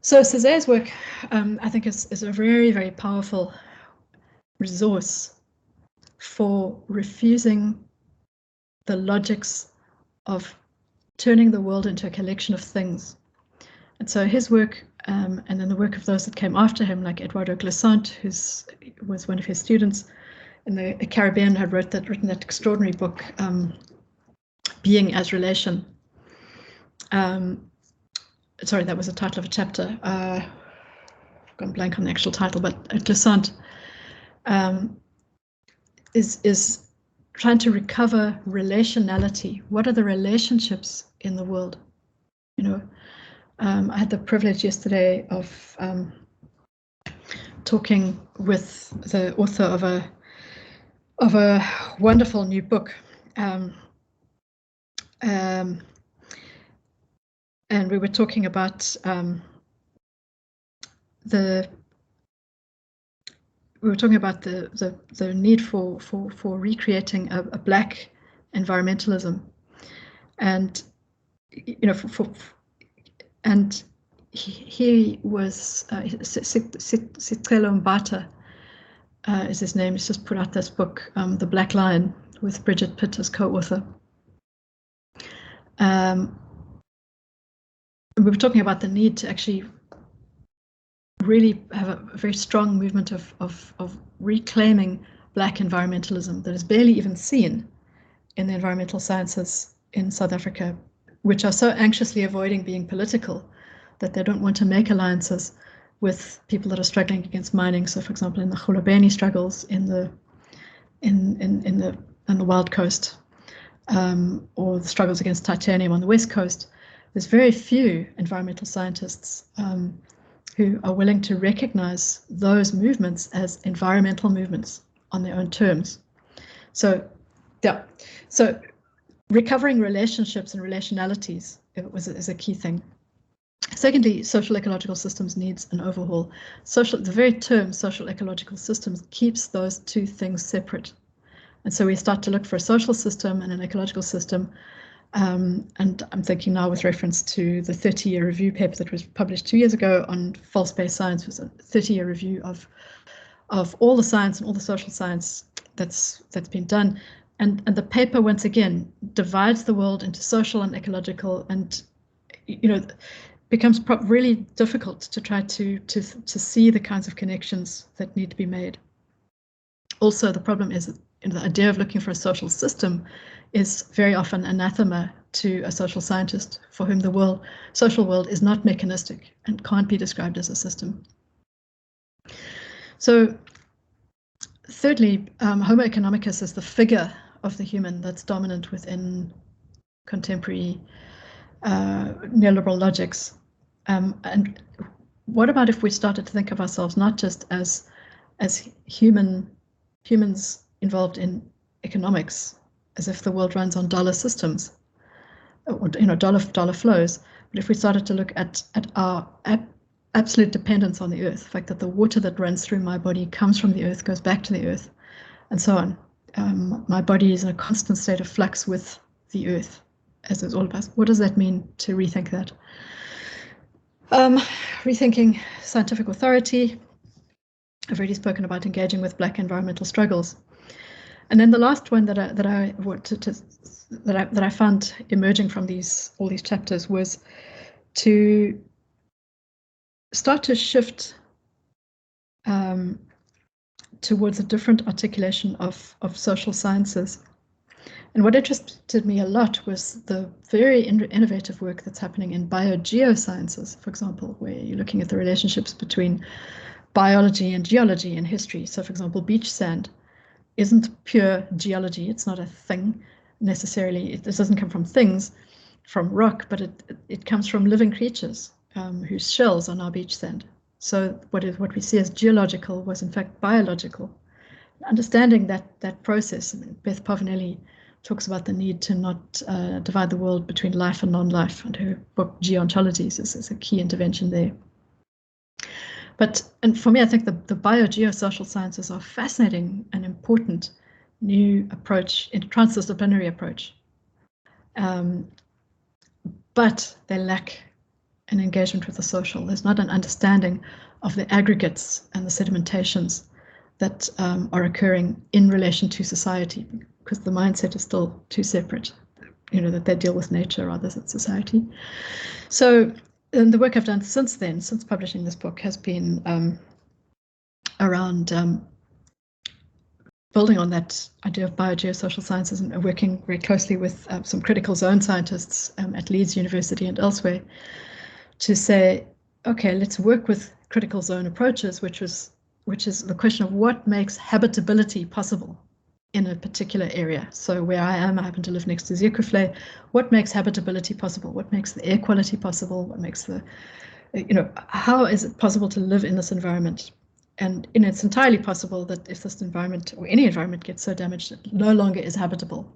So Césaire's work, I think, is a very, very powerful resource for refusing the logics of turning the world into a collection of things. And so his work, and then the work of those that came after him, like Eduardo Glissant, who was one of his students in the Caribbean, had written that extraordinary book, Being as Relation. Sorry, that was the title of a chapter. I've gone blank on the actual title, but Glissant is trying to recover relationality. What are the relationships in the world? You know, I had the privilege yesterday of talking with the author of a wonderful new book, and we were talking about the need for recreating a black environmentalism, and you know, and he was Sicelo Mbata is his name. He's just put out this book, The Black Lion, with Bridget Pitt as co-author. We were talking about the need to actually really have a very strong movement of reclaiming black environmentalism that is barely even seen in the environmental sciences in South Africa, which are so anxiously avoiding being political that they don't want to make alliances with people that are struggling against mining. So, for example, in the Khulubeni struggles in the Wild Coast, or the struggles against titanium on the West Coast, there's very few environmental scientists who are willing to recognize those movements as environmental movements on their own terms. So, yeah, so recovering relationships and relationalities is a key thing. Secondly, social ecological systems needs an overhaul. The very term social ecological systems keeps those two things separate. And so we start to look for a social system and an ecological system. And I'm thinking now with reference to the 30-year review paper that was published 2 years ago on false-based science. It was a 30-year review of all the science and all the social science that's been done. And the paper, once again, divides the world into social and ecological, and becomes really difficult to try to see the kinds of connections that need to be made. Also, the problem is that the idea of looking for a social system is very often anathema to a social scientist for whom the social world is not mechanistic and can't be described as a system. So, thirdly, Homo economicus is the figure of the human that's dominant within contemporary neoliberal logics. And what about if we started to think of ourselves not just as humans involved in economics, as if the world runs on dollar systems, or dollar flows, but if we started to look at our absolute dependence on the earth, the fact that the water that runs through my body comes from the earth, goes back to the earth, and so on. My body is in a constant state of flux with the earth, as is all of us. What does that mean to rethink that? Rethinking scientific authority. I've already spoken about engaging with Black environmental struggles, and then the last one that I found emerging from all these chapters was to start to shift towards a different articulation of social sciences. And what interested me a lot was the very innovative work that's happening in biogeosciences, for example, where you're looking at the relationships between biology and geology in history. So, for example, beach sand isn't pure geology. It's not a thing necessarily. It doesn't come from things, from rock, but it comes from living creatures whose shells are now beach sand. So what we see as geological was in fact biological. Understanding that process, Beth Pavanelli talks about the need to not divide the world between life and non-life, and her book Geontologies is a key intervention there. And for me, I think the biogeosocial sciences are fascinating and important new approach, transdisciplinary approach, but they lack an engagement with the social. There's not an understanding of the aggregates and the sedimentations that are occurring in relation to society, because the mindset is still too separate, that they deal with nature rather than society. So the work I've done since publishing this book, has been around building on that idea of biogeosocial sciences and working very closely with some critical zone scientists at Leeds University and elsewhere to say, okay, let's work with critical zone approaches, which is the question of what makes habitability possible in a particular area. So where I happen to live next to Zeekoevlei. What makes habitability possible? What makes the air quality possible? What makes how is it possible to live in this environment? And it's entirely possible that if this environment or any environment gets so damaged, it no longer is habitable.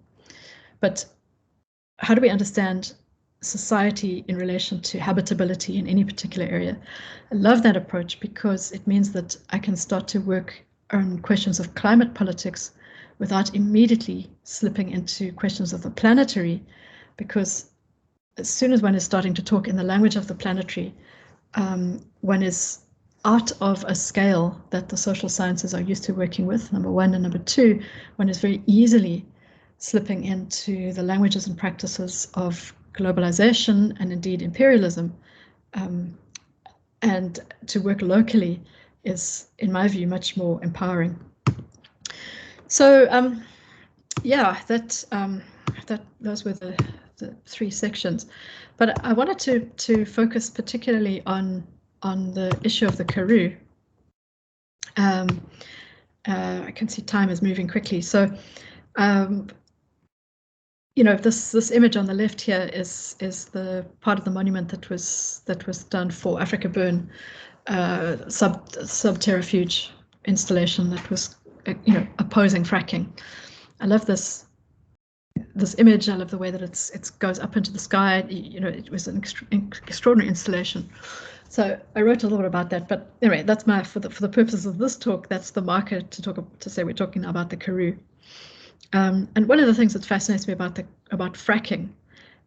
But how do we understand society in relation to habitability in any particular area? I love that approach because it means that I can start to work on questions of climate politics without immediately slipping into questions of the planetary, because as soon as one is starting to talk in the language of the planetary, one is out of a scale that the social sciences are used to working with, number one, and number two, one is very easily slipping into the languages and practices of globalization and indeed imperialism, and to work locally is, in my view, much more empowering. So those were the three sections, but I wanted to focus particularly on the issue of the Karoo. I can see time is moving quickly, so this image on the left here is the part of the monument that was done for Africa Burn sub-terrafuge installation that was opposing fracking. I love this image. I love the way that it goes up into the sky. It was an extraordinary installation. So I wrote a little bit about that. But anyway, that's for the purposes of this talk, that's the marker to say we're talking now about the Karoo. And one of the things that fascinates me about fracking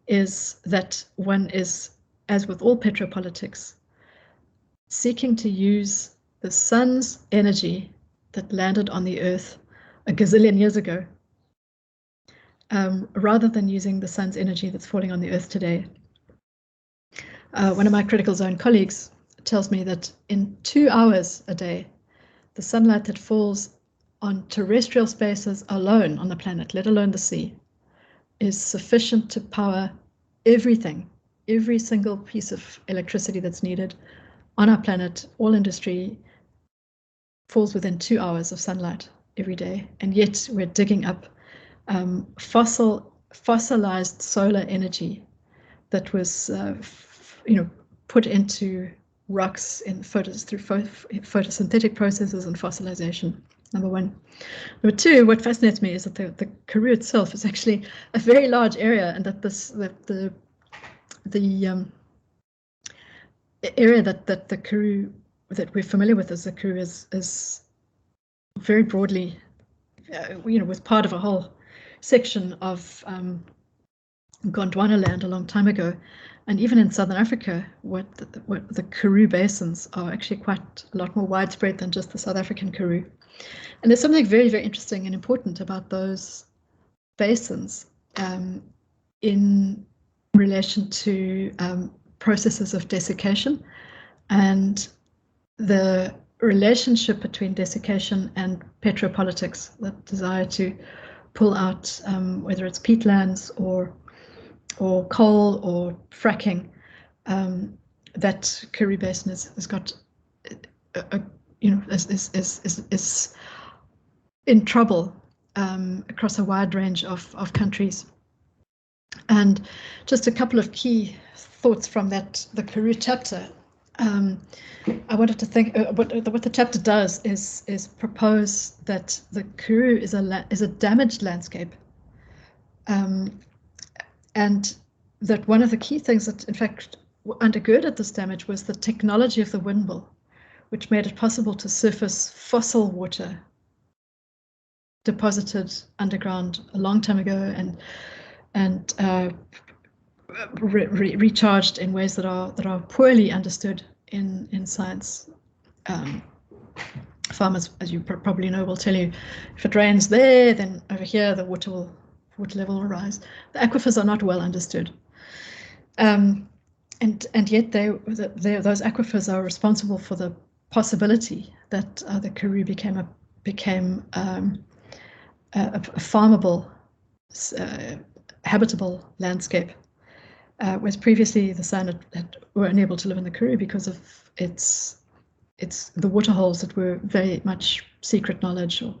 is that one is, as with all petropolitics, seeking to use the sun's energy that landed on the earth a gazillion years ago, rather than using the sun's energy that's falling on the earth today. One of my critical zone colleagues tells me that in 2 hours a day, the sunlight that falls on terrestrial spaces alone on the planet, let alone the sea, is sufficient to power everything, every single piece of electricity that's needed on our planet. All industry falls within 2 hours of sunlight every day, and yet we're digging up fossilized solar energy that was put into rocks in through photosynthetic processes and fossilization, number one. Number two, what fascinates me is that the Karoo itself is actually a very large area, and that the area that the Karoo that we're familiar with as the Karoo is very broadly, was part of a whole section of Gondwana land a long time ago. And even in Southern Africa, what the Karoo basins are actually quite a lot more widespread than just the South African Karoo. And there's something very, very interesting and important about those basins in relation to processes of desiccation and the relationship between desiccation and petropolitics, the desire to pull out whether it's peatlands or coal or fracking. That Karoo basin has got is in trouble across a wide range of countries. And just a couple of key thoughts from the Karoo chapter. I wanted to think what the chapter does is propose that the Karoo is a damaged landscape, and that one of the key things that in fact undergirded this damage was the technology of the windmill, which made it possible to surface fossil water deposited underground a long time ago and recharged in ways that are poorly understood in science. Farmers, as you probably know, will tell you if it rains there, then over here the water level will rise. The aquifers are not well understood, and yet those aquifers are responsible for the possibility that the Karoo became a farmable, habitable landscape, whereas previously the San were unable to live in the Karoo because of its the waterholes that were very much secret knowledge or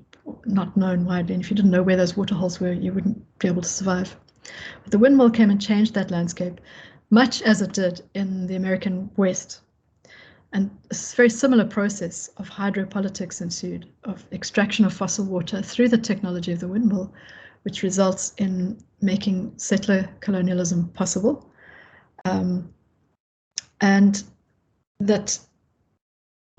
not known widely. And if you didn't know where those waterholes were, you wouldn't be able to survive. But the windmill came and changed that landscape, much as it did in the American West. And a very similar process of hydropolitics ensued, of extraction of fossil water through the technology of the windmill, which results in making settler colonialism possible. And that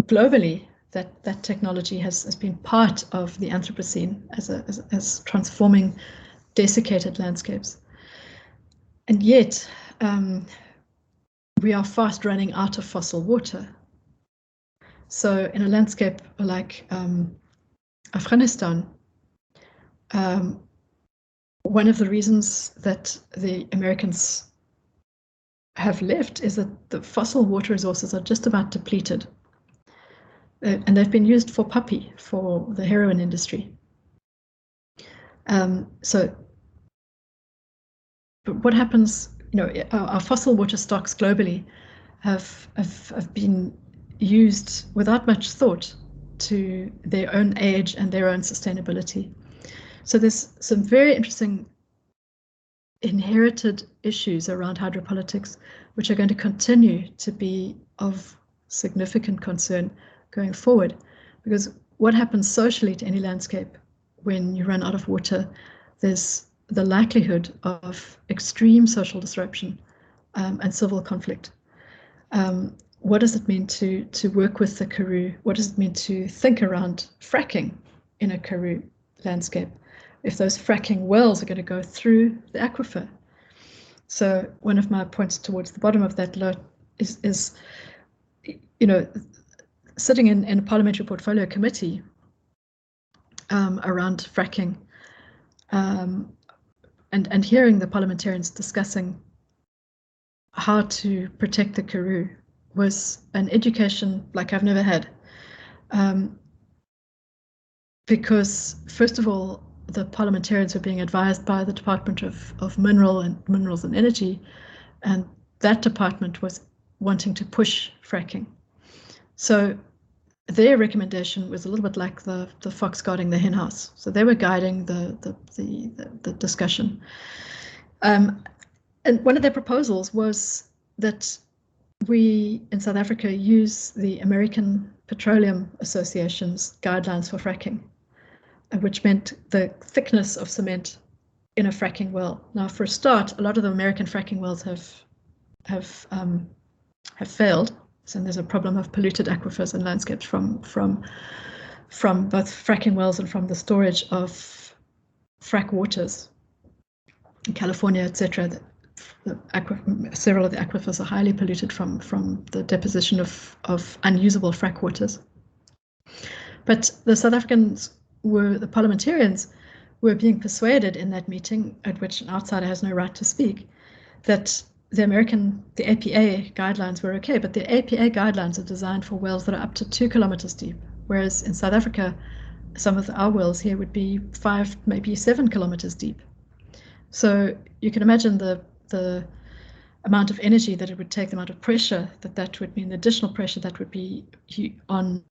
globally, that technology has been part of the Anthropocene as transforming desiccated landscapes. And yet, we are fast running out of fossil water. So in a landscape like Afghanistan, one of the reasons that the Americans have left is that the fossil water resources are just about depleted. And they've been used for puppy, for the heroin industry. So what happens, our fossil water stocks globally have been used without much thought to their own age and their own sustainability. So there's some very interesting inherited issues around hydropolitics, which are going to continue to be of significant concern going forward, because what happens socially to any landscape when you run out of water, there's the likelihood of extreme social disruption and civil conflict. What does it mean to work with the Karoo? What does it mean to think around fracking in a Karoo landscape if those fracking wells are going to go through the aquifer? So one of my points towards the bottom of that lot is sitting in a parliamentary portfolio committee, around fracking, and hearing the parliamentarians discussing how to protect the Karoo was an education like I've never had. Because first of all, the parliamentarians were being advised by the Department of Minerals and Energy, and that department was wanting to push fracking. So their recommendation was a little bit like the fox guarding the hen house. So they were guiding the discussion. And one of their proposals was that we in South Africa use the American Petroleum Association's guidelines for fracking, which meant the thickness of cement in a fracking well. Now, for a start, a lot of the American fracking wells have failed. So there's a problem of polluted aquifers and landscapes from both fracking wells and from the storage of frack waters in California, etc. Several of the aquifers are highly polluted from the deposition of unusable frack waters. But the South Africans the parliamentarians were being persuaded in that meeting, at which an outsider has no right to speak, that the APA guidelines were okay, but the APA guidelines are designed for wells that are up to 2 kilometers deep, whereas in South Africa, some of our wells here would be 5, maybe 7 kilometers deep. So you can imagine the amount of energy that it would take, the amount of pressure that would mean, the additional pressure that would be on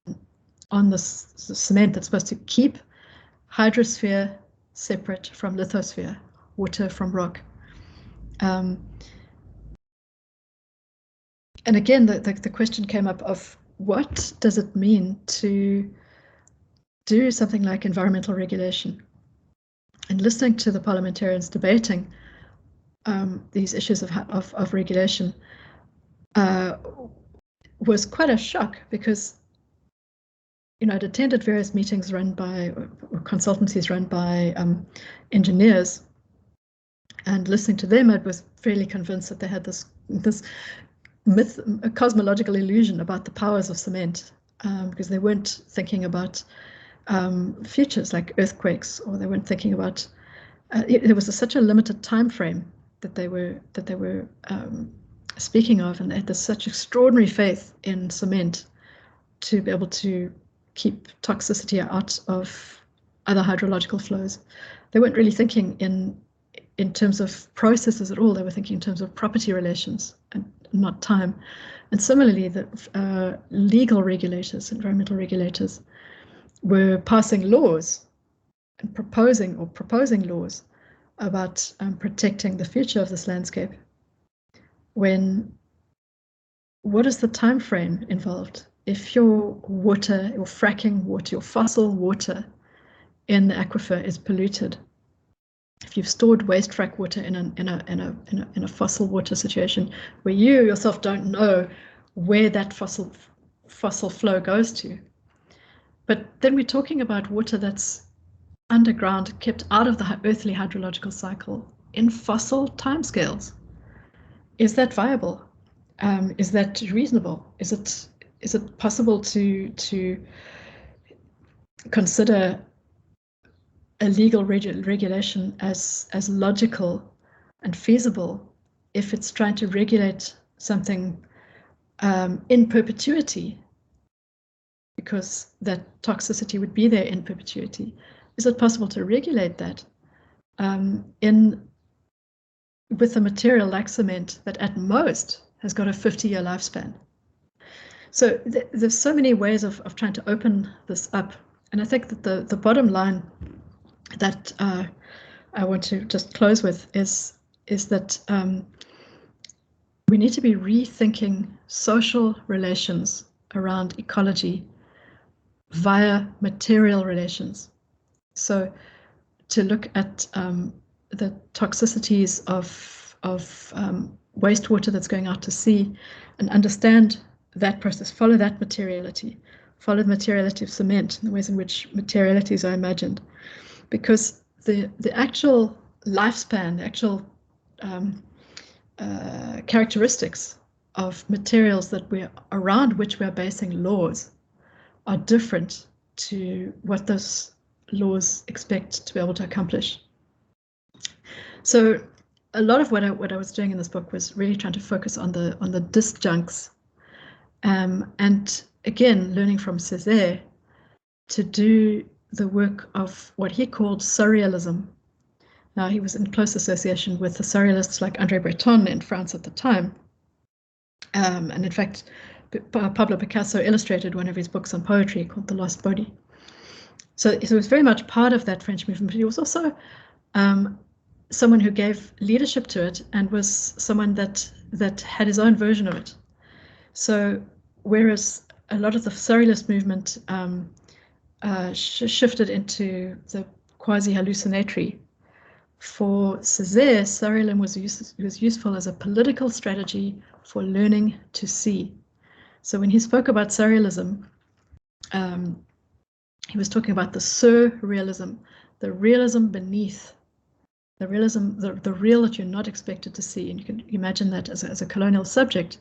the cement that's supposed to keep hydrosphere separate from lithosphere, water from rock. And again, the question came up of what does it mean to do something like environmental regulation? And listening to the parliamentarians debating these issues of regulation was quite a shock, because I'd attended various meetings run by, or consultancies run by engineers, and listening to them, I was fairly convinced that they had this myth, a cosmological illusion about the powers of cement, because they weren't thinking about futures like earthquakes, or they weren't thinking about. There was such a limited time frame that they were speaking of, and they had such extraordinary faith in cement to be able to keep toxicity out of other hydrological flows. They weren't really thinking in terms of processes at all. They were thinking in terms of property relations and not time. And similarly, the legal regulators, environmental regulators, were passing laws and proposing laws about protecting the future of this landscape. What is the time frame involved? If your water, your fracking water, your fossil water in the aquifer is polluted, if you've stored waste frack water in a fossil water situation where you yourself don't know where that fossil flow goes to, but then we're talking about water that's underground, kept out of the earthly hydrological cycle in fossil timescales. Is that viable? Is that reasonable? Is it possible to consider a legal regulation as logical and feasible if it's trying to regulate something in perpetuity, because that toxicity would be there in perpetuity? Is it possible to regulate that with a material like cement that at most has got a 50-year lifespan? So there's so many ways of trying to open this up. And I think that the bottom line that I want to just close with is that we need to be rethinking social relations around ecology via material relations. So to look at the toxicities of wastewater that's going out to sea and understand that process, follow that materiality, follow the materiality of cement and the ways in which materialities are imagined. Because the actual lifespan, the actual characteristics of materials around which we are basing laws are different to what those laws expect to be able to accomplish. So a lot of what I was doing in this book was really trying to focus on the disjuncts, and again learning from Césaire to do the work of what he called Surrealism. Now, he was in close association with the Surrealists like André Breton in France at the time. And in fact, Pablo Picasso illustrated one of his books on poetry called The Lost Body. So he was very much part of that French movement, but he was also someone who gave leadership to it and was someone that had his own version of it. So whereas a lot of the Surrealist movement shifted into the quasi-hallucinatory, for Césaire, Surrealism was useful as a political strategy for learning to see. So when he spoke about Surrealism, he was talking about the surrealism, the realism beneath, the realism, the real that you're not expected to see. And you can imagine that as a colonial subject,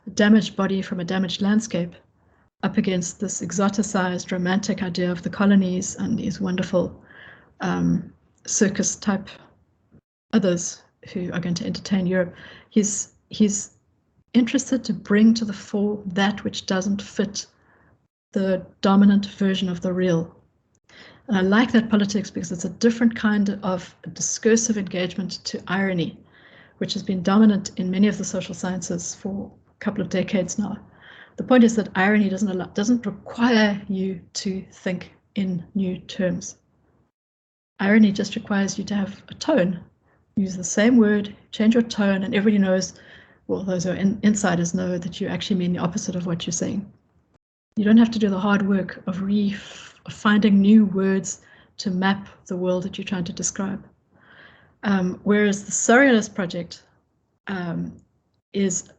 a damaged body from a damaged landscape up against this exoticized, romantic idea of the colonies and these wonderful circus type others who are going to entertain Europe. He's interested to bring to the fore that which doesn't fit the dominant version of the real. And I like that politics because it's a different kind of discursive engagement to irony, which has been dominant in many of the social sciences for a couple of decades now. The point is that irony doesn't require you to think in new terms. Irony just requires you to have a tone. Use the same word, change your tone, and everybody knows, well, those who are insiders know that you actually mean the opposite of what you're saying. You don't have to do the hard work of finding new words to map the world that you're trying to describe. Whereas the Surrealist project is,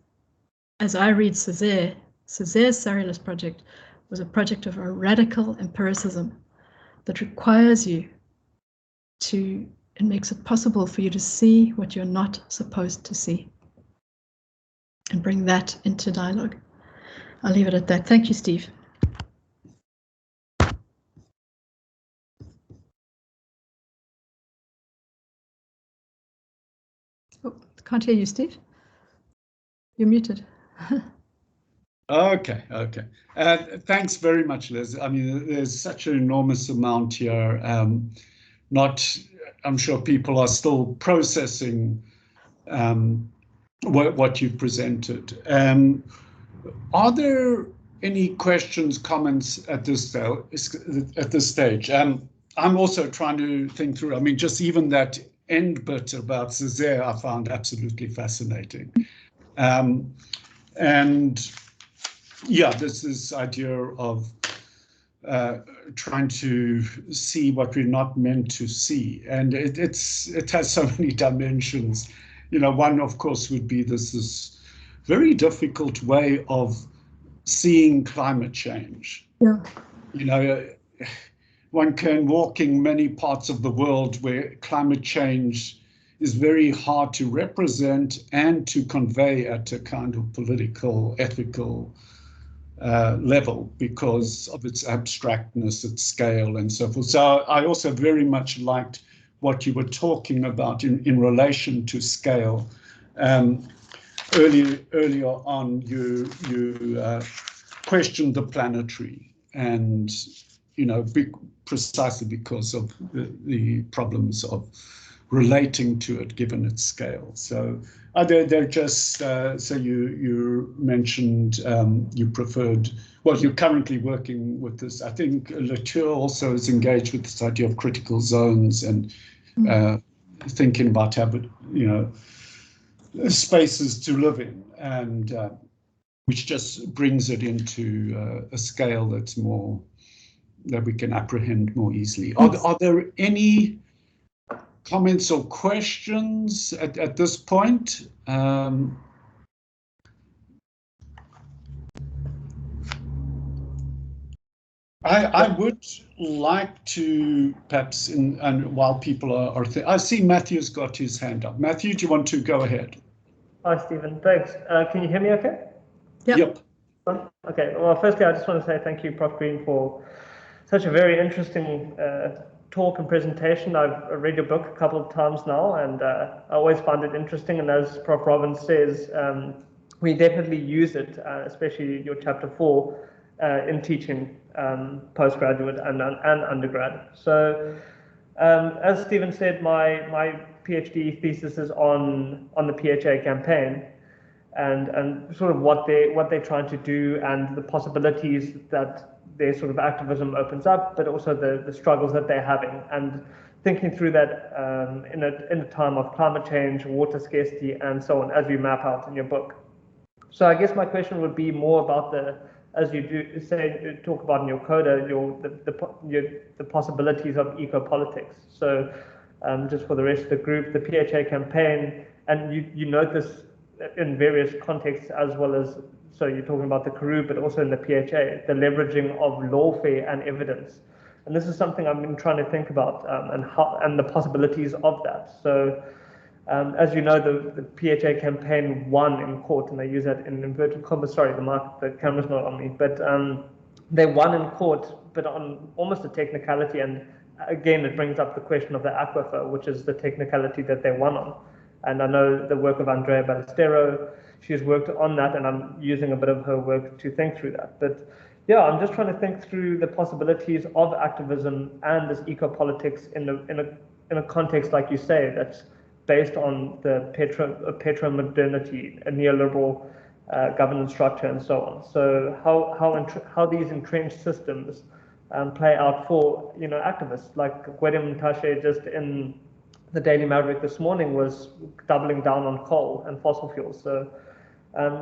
as I read Césaire's Surrealist project was a project of a radical empiricism that requires you to, it makes it possible for you to see what you're not supposed to see and bring that into dialogue. I'll leave it at that. Thank you, Steve. Oh, can't hear you, Steve. You're muted. Okay. Thanks very much, Liz. I mean, there's such an enormous amount here. I'm sure people are still processing what you've presented. Are there any questions, comments at this stage? I'm also trying to think through. I mean, just even that end bit about Césaire, I found absolutely fascinating. And yeah, this idea of trying to see what we're not meant to see, and it has so many dimensions. You know, one of course would be this very difficult way of seeing climate change. Yeah. You know, one can walk in many parts of the world where climate change is very hard to represent and to convey at a kind of political, ethical level because of its abstractness, its scale, and so forth. So I also very much liked what you were talking about in relation to scale. Earlier on, you questioned the planetary, and you know, precisely because of the problems of relating to it given its scale. So they're just so you mentioned you preferred, well, you're currently working with this. I think Latour also is engaged with this idea of critical zones and thinking about spaces to live in, and which just brings it into a scale that's more, that we can apprehend more easily. Are there any comments or questions at this point? I would like to perhaps, and while people are I see Matthew's got his hand up. Matthew, do you want to go ahead? Hi, Stephen. Thanks. Can you hear me okay? Yep. Okay. Well, firstly, I just want to say thank you, Prof. Green, for such a very interesting talk and presentation. I've read your book a couple of times now, and I always find it interesting. And as Prof. Robbins says, we definitely use it, especially your chapter 4, in teaching postgraduate and undergrad. So, as Stephen said, my PhD thesis is on the PHA campaign, and sort of what they're trying to do and the possibilities that their sort of activism opens up, but also the struggles that they're having, and thinking through that in a time of climate change, water scarcity, and so on, as you map out in your book. So I guess my question would be more about as you do talk about in your coda, the possibilities of ecopolitics. So just for the rest of the group, the PHA campaign, and you note this in various contexts as well as, so you're talking about the Karoo, but also in the PHA, the leveraging of lawfare and evidence. And this is something I've been trying to think about, and the possibilities of that. So as you know, the PHA campaign won in court, and they use that in inverted commas. Sorry, the camera's not on me, but they won in court, but on almost a technicality. And again, it brings up the question of the aquifer, which is the technicality that they won on. And I know the work of Andrea Ballestero, she's worked on that, and I'm using a bit of her work to think through that. But yeah, I'm just trying to think through the possibilities of activism and this ecopolitics in a context, like you say, that's based on the petro-modernity, a neoliberal governance structure, and so on. So how these entrenched systems play out for activists like Gwede Mtashe, just in the Daily Maverick this morning, was doubling down on coal and fossil fuels. So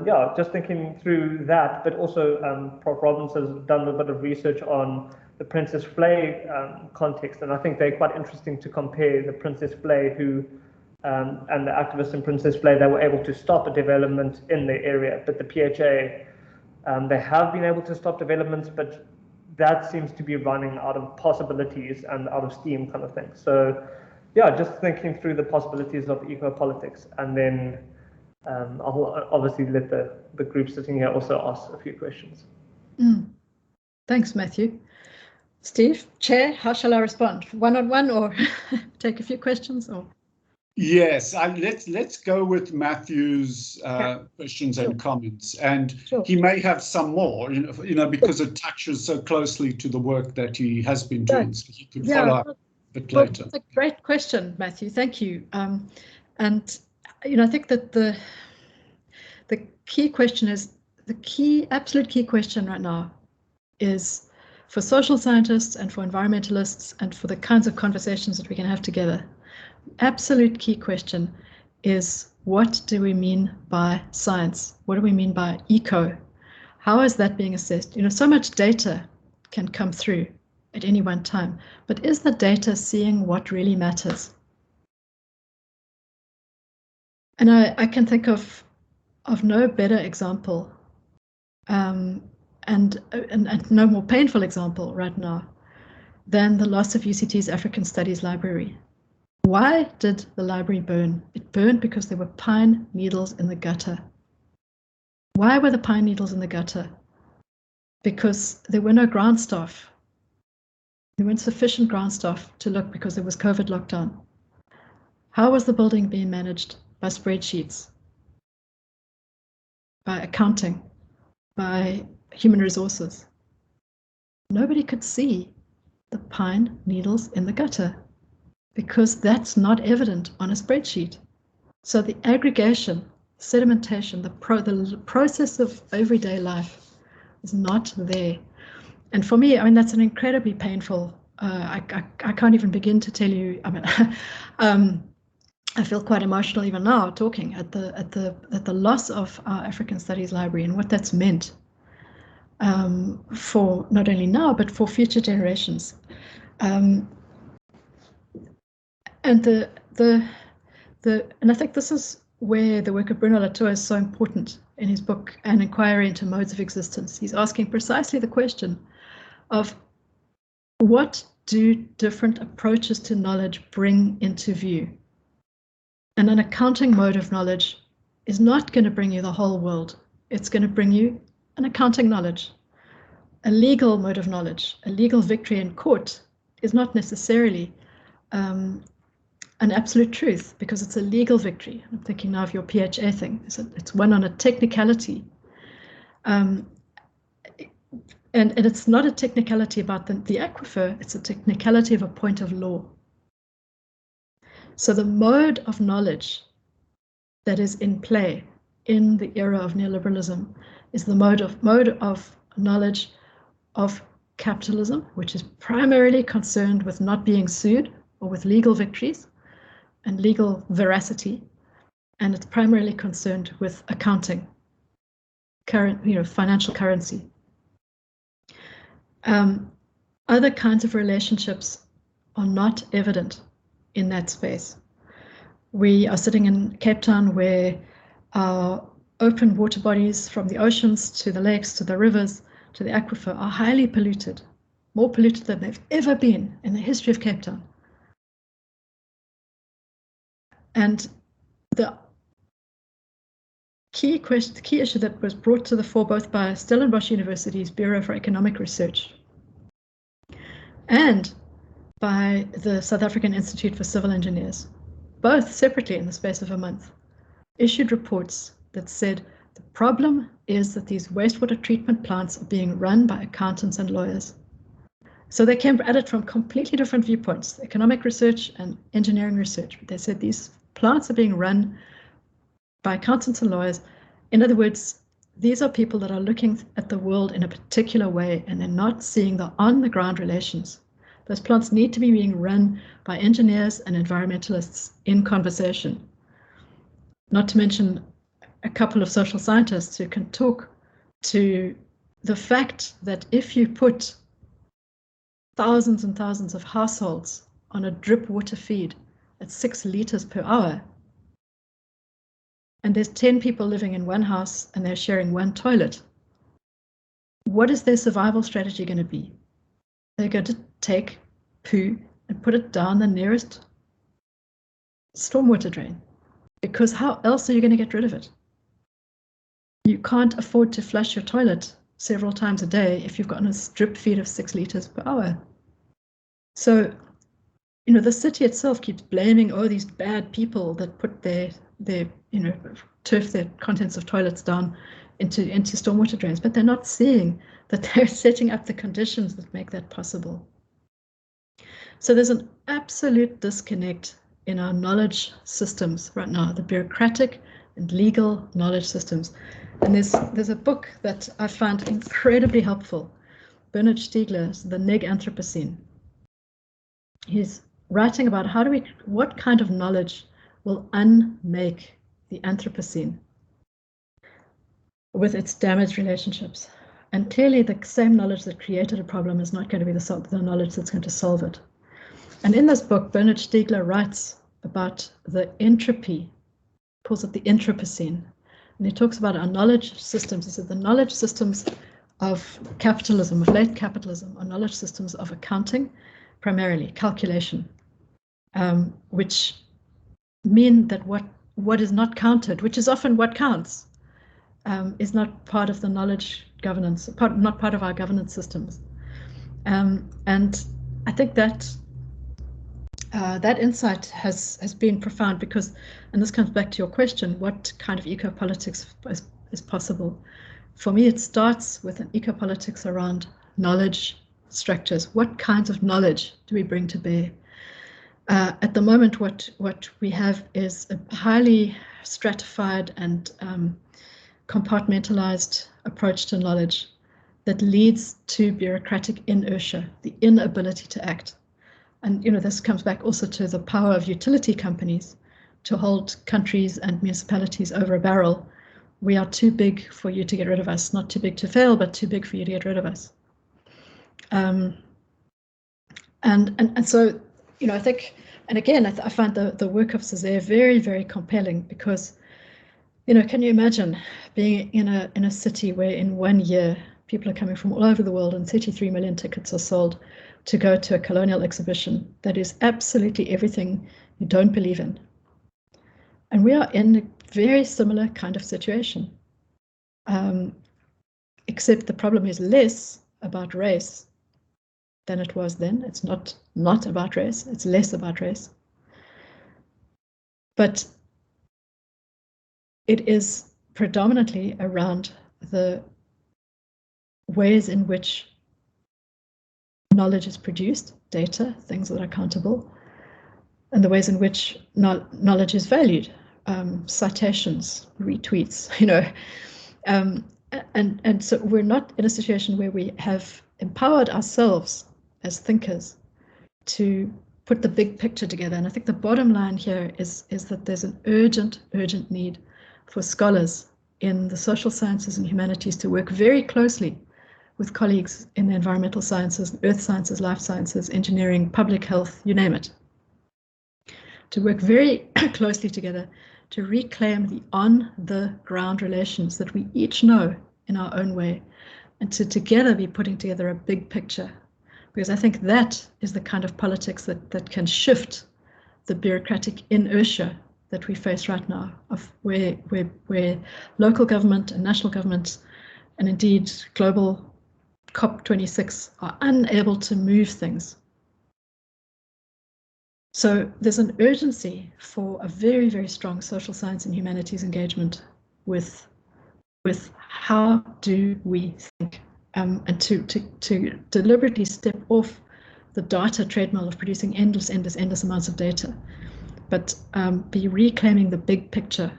yeah, just thinking through that, but also Prof. Robbins has done a bit of research on the Princess Flay context, and I think they're quite interesting to compare the Princess Flay and the activists in Princess Flay. They were able to stop a development in the area, but the PHA, they have been able to stop developments, but that seems to be running out of possibilities and out of steam, kind of thing. So yeah, just thinking through the possibilities of ecopolitics, and then I'll obviously let the group sitting here also ask a few questions. Thanks, Matthew. Steve, Chair, how shall I respond? One-on-one, or take a few questions? Or yes, let's go with Matthew's questions and comments, and he may have some more, because it touches so closely to the work that he has been doing, so he could follow up a bit later. That's a great question, Matthew. Thank you. And I think that the key question is, absolute key question right now is, for social scientists and for environmentalists and for the kinds of conversations that we can have together, absolute key question is, what do we mean by science? What do we mean by eco? How is that being assessed? So much data can come through at any one time, but is the data seeing what really matters? And I can think of no better example and no more painful example right now than the loss of UCT's African Studies Library. Why did the library burn? It burned because there were pine needles in the gutter. Why were the pine needles in the gutter? Because there were no ground staff. There weren't sufficient ground staff to look, because there was COVID lockdown. How was the building being managed? By spreadsheets, by accounting, by human resources. Nobody could see the pine needles in the gutter, because that's not evident on a spreadsheet. So the aggregation, sedimentation, the process of everyday life is not there. And for me, that's an incredibly painful, I can't even begin to tell you, I feel quite emotional even now talking at the loss of our African Studies Library and what that's meant for not only now, but for future generations. And I think this is where the work of Bruno Latour is so important in his book, An Inquiry into Modes of Existence. He's asking precisely the question of, what do different approaches to knowledge bring into view? And an accounting mode of knowledge is not going to bring you the whole world. It's going to bring you an accounting knowledge. a legal mode of knowledge, a legal victory in court, is not necessarily an absolute truth, because it's a legal victory. I'm thinking now of your PHA thing. It's one on a technicality. And it's not a technicality about the aquifer, it's a technicality of a point of law. So the mode of knowledge that is in play in the era of neoliberalism is the mode of knowledge of capitalism, which is primarily concerned with not being sued or with legal victories and legal veracity, and it's primarily concerned with accounting, financial currency. Other kinds of relationships are not evident in that space. We are sitting in Cape Town, where our open water bodies, from the oceans to the lakes to the rivers to the aquifer, are highly polluted, more polluted than they've ever been in the history of Cape Town. And the key issue that was brought to the fore both by Stellenbosch University's Bureau for Economic Research and by the South African Institute for Civil Engineers, both separately in the space of a month, issued reports that said the problem is that these wastewater treatment plants are being run by accountants and lawyers. So they came at it from completely different viewpoints, economic research and engineering research. But they said these plants are being run by accountants and lawyers. In other words, these are people that are looking at the world in a particular way, and they're not seeing the on-the-ground relations. Those plants need to be being run by engineers and environmentalists in conversation. Not to mention a couple of social scientists who can talk to the fact that if you put thousands and thousands of households on a drip water feed at 6 liters per hour, and there's 10 people living in one house and they're sharing one toilet, what is their survival strategy going to be? They're going to take poo and put it down the nearest stormwater drain, because how else are you going to get rid of it? You can't afford to flush your toilet several times a day if you've got a drip feed of 6 liters per hour. So, the city itself keeps blaming, these bad people that put their turf their contents of toilets down into stormwater drains, but they're not seeing that they're setting up the conditions that make that possible. So there's an absolute disconnect in our knowledge systems right now, the bureaucratic and legal knowledge systems. And there's a book that I found incredibly helpful, Bernard Stiegler's The Neg Anthropocene. He's writing about what kind of knowledge will unmake the Anthropocene with its damaged relationships. And clearly the same knowledge that created a problem is not going to be the knowledge that's going to solve it. And in this book, Bernard Stiegler writes about the entropy, calls it the Anthropocene. And he talks about our knowledge systems. He said the knowledge systems of capitalism, of late capitalism, are knowledge systems of accounting, primarily calculation, which mean that what is not counted, which is often what counts, is not part of the knowledge governance, not part of our governance systems. And I think that that insight has been profound because, and this comes back to your question, what kind of ecopolitics is possible? For me, it starts with an ecopolitics around knowledge structures. What kinds of knowledge do we bring to bear? At the moment, what we have is a highly stratified and compartmentalized approach to knowledge that leads to bureaucratic inertia, the inability to act. And this comes back also to the power of utility companies to hold countries and municipalities over a barrel. We are too big for you to get rid of us, not too big to fail, but too big for you to get rid of us. And so, I think, and again, I find the work of Césaire very, very compelling because, can you imagine being in a city where in 1 year people are coming from all over the world and 33 million tickets are sold to go to a colonial exhibition that is absolutely everything you don't believe in. And we are in a very similar kind of situation, except the problem is less about race than it was then. It's not about race, it's less about race. But it is predominantly around the ways in which knowledge is produced, data, things that are countable, and the ways in which knowledge is valued, citations, retweets, and so we're not in a situation where we have empowered ourselves as thinkers to put the big picture together. And I think the bottom line here is that there's an urgent need for scholars in the social sciences and humanities to work very closely with colleagues in the environmental sciences, earth sciences, life sciences, engineering, public health, you name it. To work very closely together to reclaim the on-the-ground relations that we each know in our own way, and to together be putting together a big picture. Because I think that is the kind of politics that can shift the bureaucratic inertia that we face right now, of where local government and national governments, and indeed global COP26, are unable to move things. So there's an urgency for a very, very strong social science and humanities engagement with how do we think, and to deliberately step off the data treadmill of producing endless amounts of data, but be reclaiming the big picture.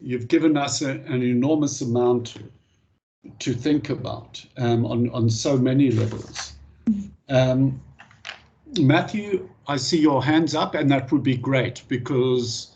You've given us an enormous amount to think about on so many levels. Matthew, I see your hands up, and that would be great, because